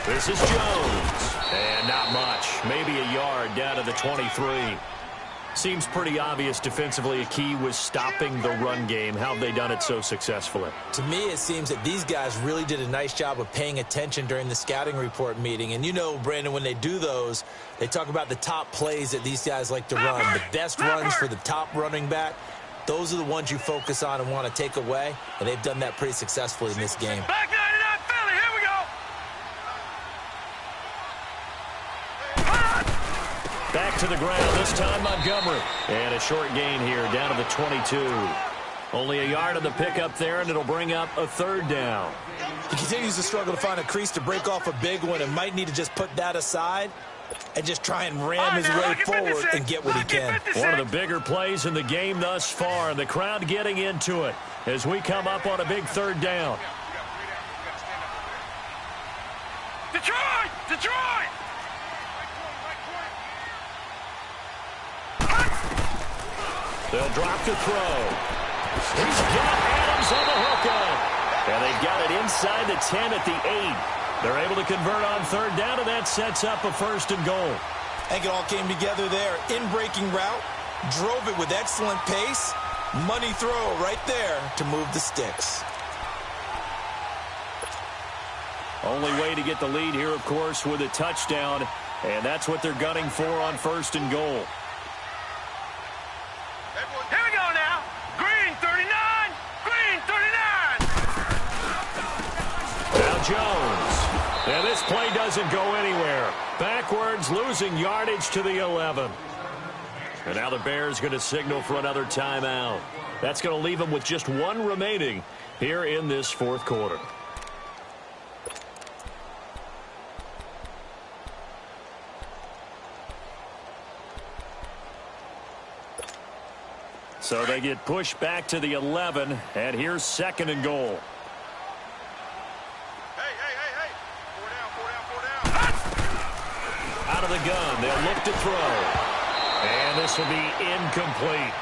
This is Jones. And not much. Maybe a yard down to the 23. Seems pretty obvious defensively a key was stopping the run game. How have they done it so successfully? To me, it seems that these guys really did a nice job of paying attention during the scouting report meeting. And you know, Brandon, when they do those, they talk about the top plays that these guys like to run. The best runs for the top running back, those are the ones you focus on and want to take away. And they've done that pretty successfully in this game. Back 99 Philly, here we go. Back to the ground, this time Montgomery. And a short gain here, down to the 22. Only a yard on the pickup there, and it'll bring up a third down. He continues to struggle to find a crease to break off a big one and might need to just put that aside and just try and ram his way forward and get what he can. One of the bigger plays in the game thus far, and the crowd getting into it as we come up on a big third down. Detroit! Detroit! They'll drop to throw. He's got Adams on the hook up. And they've got it inside the 10 at the 8. They're able to convert on third down, and that sets up a first and goal. I think it all came together there. In-breaking route, drove it with excellent pace. Money throw right there to move the sticks. Only way to get the lead here, of course, with a touchdown. And that's what they're gunning for on first and goal. Here we go now. Green 39. Green 39. Now Jones. And this play doesn't go anywhere. Backwards, losing yardage to the 11. And now the Bears going to signal for another timeout. That's going to leave them with just one remaining here in this fourth quarter. So they get pushed back to the 11, and here's second and goal. Out of the gun, they'll look to throw. And this will be incomplete.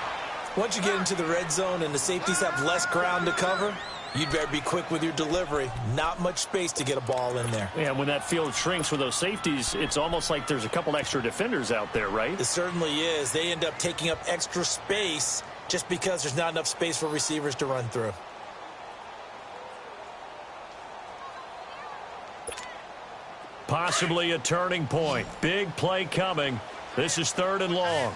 Once you get into the red zone and the safeties have less ground to cover, you'd better be quick with your delivery. Not much space to get a ball in there. Yeah, when that field shrinks with those safeties, it's almost like there's a couple extra defenders out there, right? It certainly is. They end up taking up extra space just because there's not enough space for receivers to run through. Possibly a turning point. Big play coming. This is third and long.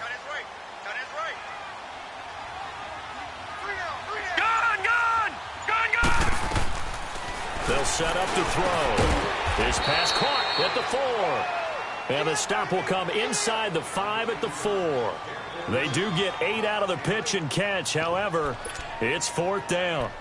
They'll set up to throw. His pass caught at the 4. And the stop will come inside the 5 at the 4. They do get 8 out of the pitch and catch. However, it's fourth down.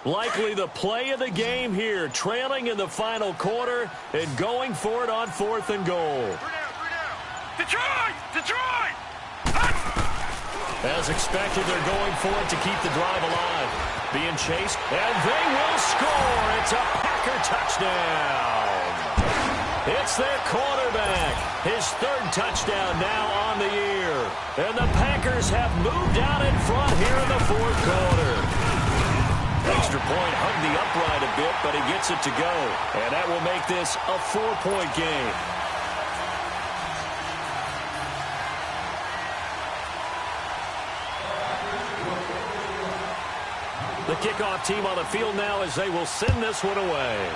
Likely the play of the game here, trailing in the final quarter and going for it on fourth and goal. Detroit! Detroit! As expected, they're going for it to keep the drive alive. Being chased, and they will score. It's a Packer touchdown. It's their quarterback. His third touchdown now on the year. And the Packers have moved out in front here in the fourth quarter. Extra point hugged the upright a bit, but he gets it to go. And that will make this a 4-point game. The kickoff team on the field now as they will send this one away.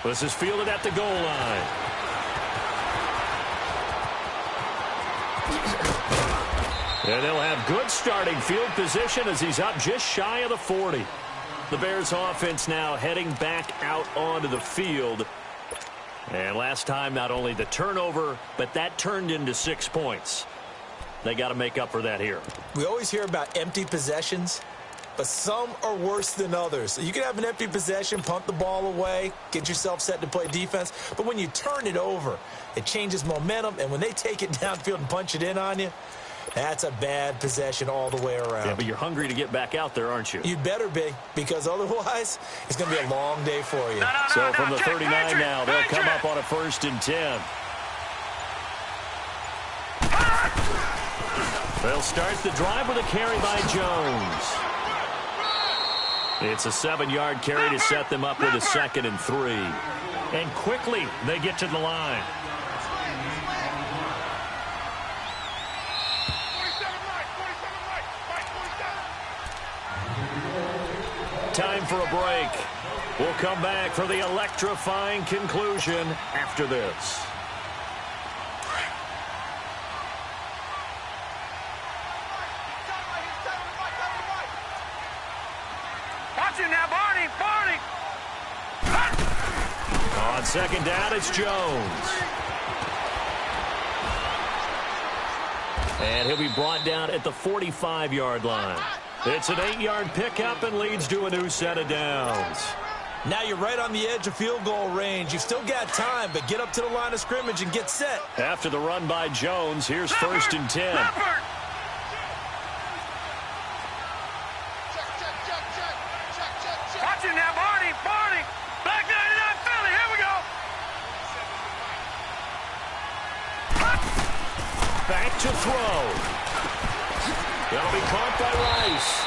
This is fielded at the goal line. And they'll have good starting field position as he's up just shy of the 40. The Bears offense now heading back out onto the field. And last time, not only the turnover, but that turned into 6 points. They got to make up for that here. We always hear about empty possessions, but some are worse than others. You can have an empty possession, punt the ball away, get yourself set to play defense, but when you turn it over, it changes momentum, and when they take it downfield and punch it in on you, That's a bad possession all the way around. Yeah, but you're hungry to get back out there, aren't you? You better be, because otherwise it's going to be a long day for you. So from the 39 now, they'll come up on a 1st and 10. They'll start the drive with a carry by Jones. It's a 7-yard carry to set them up with a 2nd and 3. And quickly, they get to the line. Time for a break. We'll come back for the electrifying conclusion after this. Watch it now, Barney! Barney! On 2nd down, it's Jones. And he'll be brought down at the 45-yard line. It's an 8-yard pickup and leads to a new set of downs. Now you're right on the edge of field goal range. You've still got time, but get up to the line of scrimmage and get set. After the run by Jones, here's 1st and 10. Watch it now, Barney! Barney! Black 99 Philly, here we go! Back to throw. That'll be caught by Rice.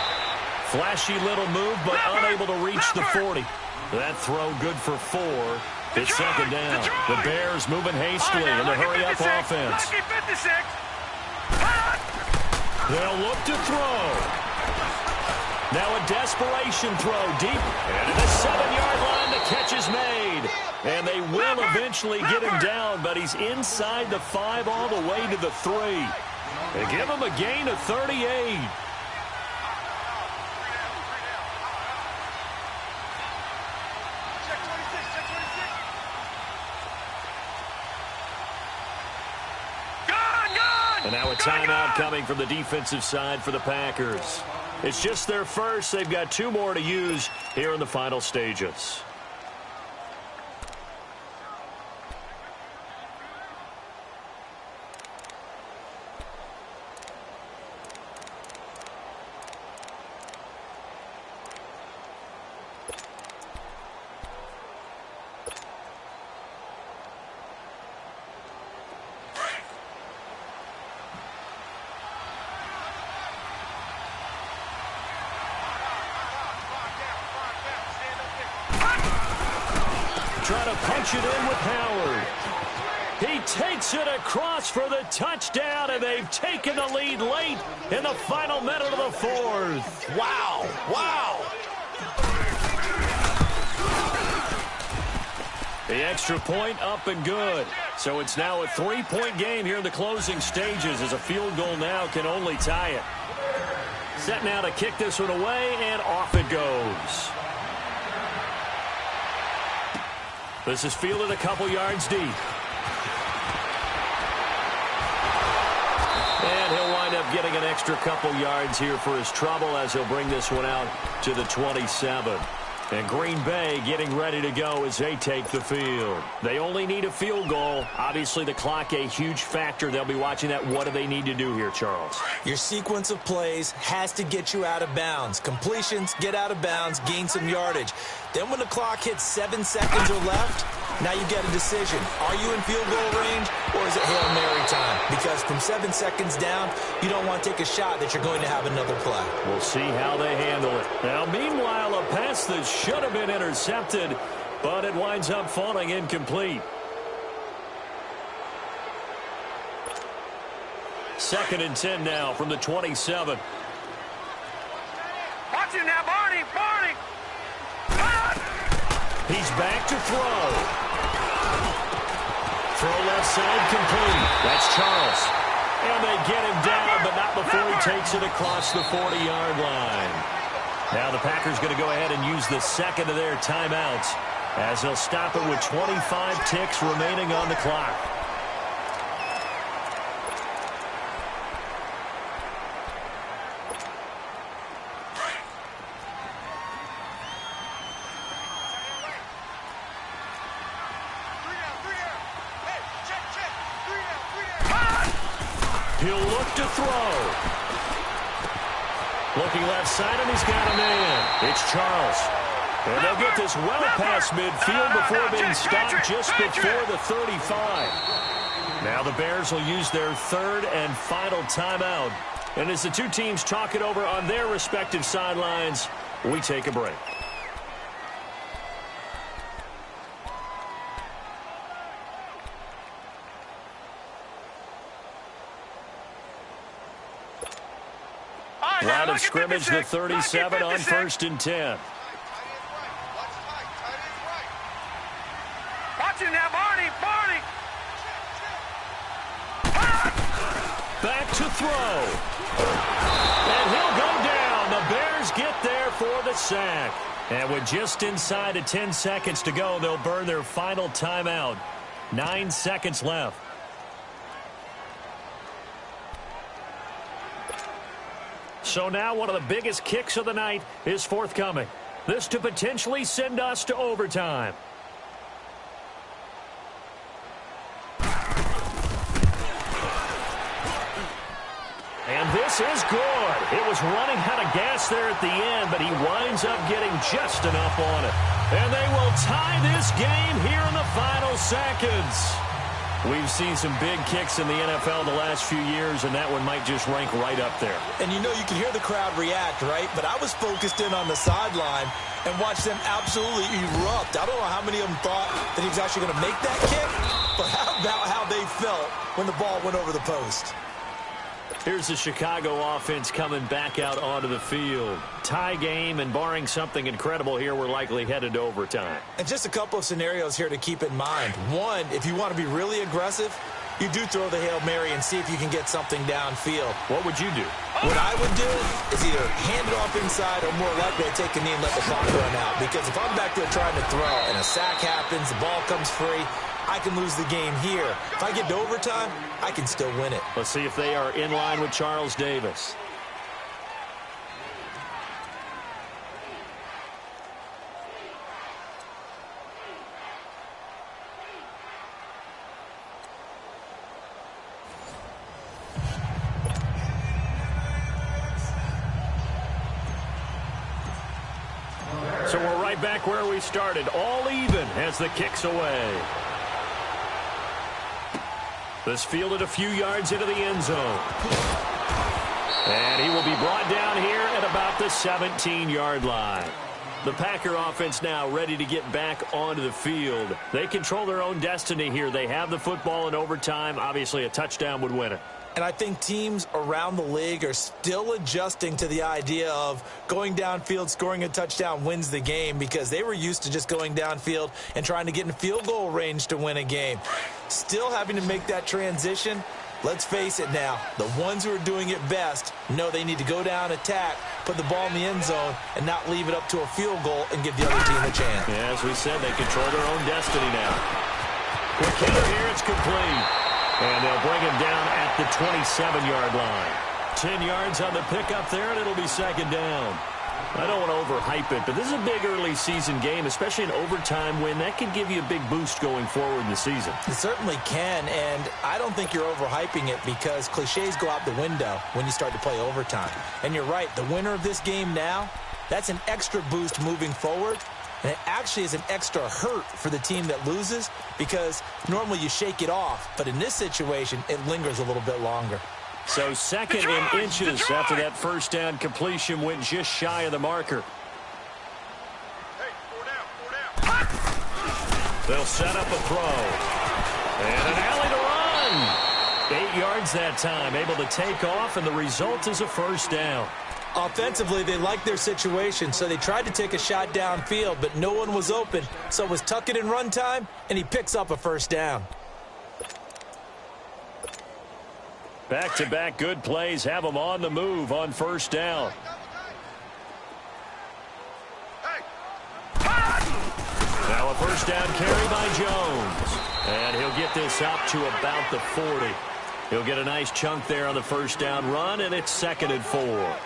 Flashy little move, but unable to reach the 40. That throw good for 4. It's 2nd down. The Bears moving hastily in the hurry-up offense. They'll look to throw. Now a desperation throw deep. And at the 7-yard line, the catch is made. And they will eventually get him down, but he's inside the 5 all the way to the 3. They give him a gain of 38. And now a timeout coming from the defensive side for the Packers. It's just their first. They've got 2 more to use here in the final stages. Try to punch it in with Howard. He takes it across for the touchdown, and they've taken the lead late in the final minute of the 4th. Wow. Wow. The extra point up and good. So it's now a 3-point game here in the closing stages, as a field goal now can only tie it. Set now to kick this one away, and off it goes. This is fielded a couple yards deep. And he'll wind up getting an extra couple yards here for his trouble, as he'll bring this one out to the 27. And Green Bay getting ready to go as they take the field. They only need a field goal. Obviously, the clock a huge factor. They'll be watching that. What do they need to do here, Charles? Your sequence of plays has to get you out of bounds. Completions, get out of bounds, gain some yardage. Then when the clock hits 7 seconds or left, now you get a decision. Are you in field goal range, or is it Hail Mary time? Because from 7 seconds down, you don't want to take a shot that you're going to have another play. We'll see how they handle it. Now, meanwhile, a pass that should have been intercepted, but it winds up falling incomplete. 2nd and 10 now from the 27. Watch it now, Barney! Barney! He's back to throw. Throw left side complete. That's Charles. And they get him down, but not before he takes it across the 40-yard line. Now the Packers going to go ahead and use the second of their timeouts, as they'll stop it with 25 ticks remaining on the clock. He'll look to throw. Looking left side, and he's got a man. It's Charles. And they'll get this well past midfield before being stopped just before the 35. Now the Bears will use their third and final timeout. And as the two teams talk it over on their respective sidelines, we take a break. Line of scrimmage, the 37 on 1st and 10. Watch him now, Barney. Back to throw. And he'll go down. The Bears get there for the sack. And with just inside of 10 seconds to go, they'll burn their final timeout. 9 seconds left. So now one of the biggest kicks of the night is forthcoming. This to potentially send us to overtime. And this is good. It was running out of gas there at the end, but he winds up getting just enough on it. And they will tie this game here in the final seconds. We've seen some big kicks in the NFL the last few years, and that one might just rank right up there. And you know, you can hear the crowd react, right? But I was focused in on the sideline and watched them absolutely erupt. I don't know how many of them thought that he was actually going to make that kick, but how about how they felt when the ball went over the post? Here's the Chicago offense coming back out onto the field. Tie game, and barring something incredible here, we're likely headed to overtime. And just a couple of scenarios here to keep in mind. One, if you want to be really aggressive, you do throw the Hail Mary and see if you can get something downfield. What would you do? What I would do is either hand it off inside or more likely to take a knee and let the clock run out. Because if I'm back there trying to throw and a sack happens, the ball comes free, I can lose the game here. If I get to overtime, I can still win it. Let's see if they are in line with Charles Davis. So we're right back where we started, all even as the kick's away. This fielded a few yards into the end zone. And he will be brought down here at about the 17-yard line. The Packer offense now ready to get back onto the field. They control their own destiny here. They have the football in overtime. Obviously, a touchdown would win it. And I think teams around the league are still adjusting to the idea of going downfield, scoring a touchdown wins the game, because they were used to just going downfield and trying to get in field goal range to win a game. Still having to make that transition. Let's face it now, the ones who are doing it best know they need to go down, attack, put the ball in the end zone, and not leave it up to a field goal and give the other team a chance. Yeah, as we said, they control their own destiny now. Quick hitter here, it's complete. And they'll bring him down at the 27-yard line. 10 yards on the pickup there, and it'll be second down. I don't want to overhype it, but this is a big early season game, especially an overtime win. That can give you a big boost going forward in the season. It certainly can, and I don't think you're overhyping it, because cliches go out the window when you start to play overtime. And you're right, the winner of this game now, that's an extra boost moving forward. And it actually is an extra hurt for the team that loses, because normally you shake it off. But in this situation, it lingers a little bit longer. So second in inches after that first down completion went just shy of the marker. They'll set up a throw. And an alley to run. 8 yards that time, able to take off, and the result is a first down. Offensively, they liked their situation, so they tried to take a shot downfield, but no one was open. So it was tuck it and run time, and he picks up a first down. Back-to-back good plays have them on the move on first down. Now a first down carry by Jones. And he'll get this up to about the 40. He'll get a nice chunk there on the first down run, and it's 2nd and 4.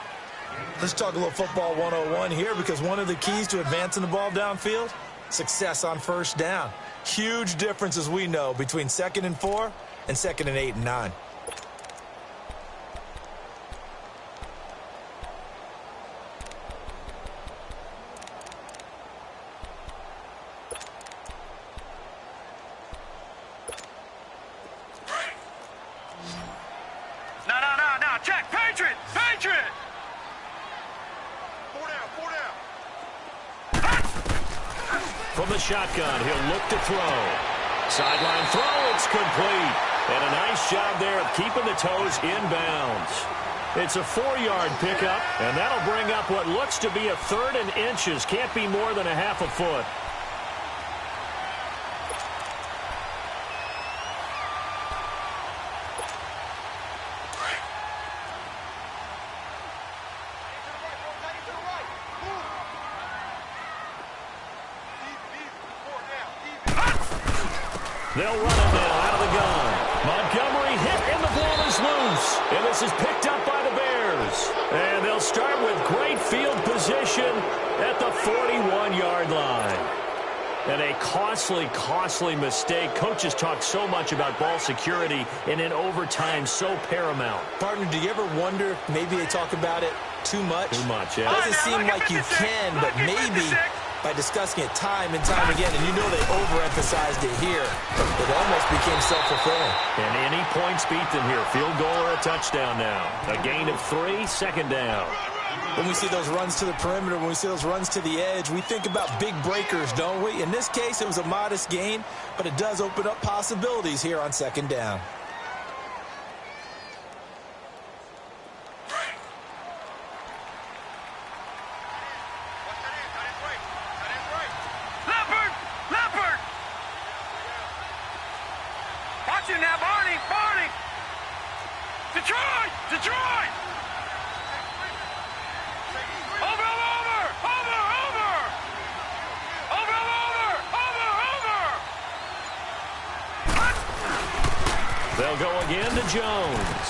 Let's talk a little football 101 here, because one of the keys to advancing the ball downfield, success on first down. Huge difference, as we know, between 2nd and 4 and 2nd and 8 and 9. now. Check. Patriot. Patriot. From the shotgun, he'll look to throw. Sideline throw, it's complete. And a nice job there of keeping the toes inbounds. It's a 4-yard pickup, and that'll bring up what looks to be a 3rd and inches. Can't be more than a half a foot. They'll run it now out of the gun. Montgomery hit, and the ball is loose. And this is picked up by the Bears. And they'll start with great field position at the 41-yard line. And a costly, costly mistake. Coaches talk so much about ball security, and in overtime, so paramount. Partner, do you ever wonder if maybe they talk about it too much? Too much, yeah. Doesn't seem like you can, but maybe by discussing it time and time again, and you know they overemphasized it here, it almost became self-fulfilling. And any points beat them here. Field goal or a touchdown now. A gain of 3, 2nd down. When we see those runs to the perimeter, when we see those runs to the edge, we think about big breakers, don't we? In this case, it was a modest gain, but it does open up possibilities here on 2nd down. Now, Barney, Barney! Detroit! Detroit! Over, over! Over, over! Over, over! Over, over! They'll go again to Jones.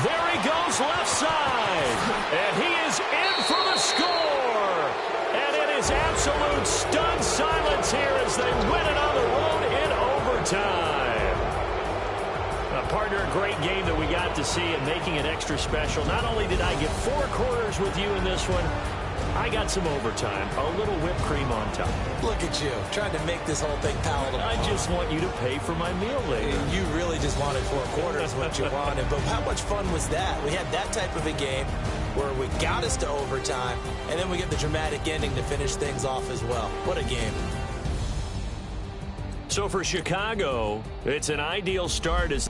There he goes left side. And he is in for the score. And it is absolute stunned silence here as they win it on the road in overtime. Partner, a great game that we got to see and making it extra special. Not only did I get 4 quarters with you in this one, I got some overtime, a little whipped cream on top. Look at you, trying to make this whole thing palatable. I just want you to pay for my meal later. You really just wanted 4 quarters, what you wanted. But how much fun was that? We had that type of a game where we got us to overtime, and then we get the dramatic ending to finish things off as well. What a game. So for Chicago, it's an ideal start as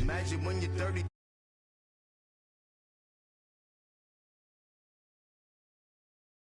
Imagine when you're 30.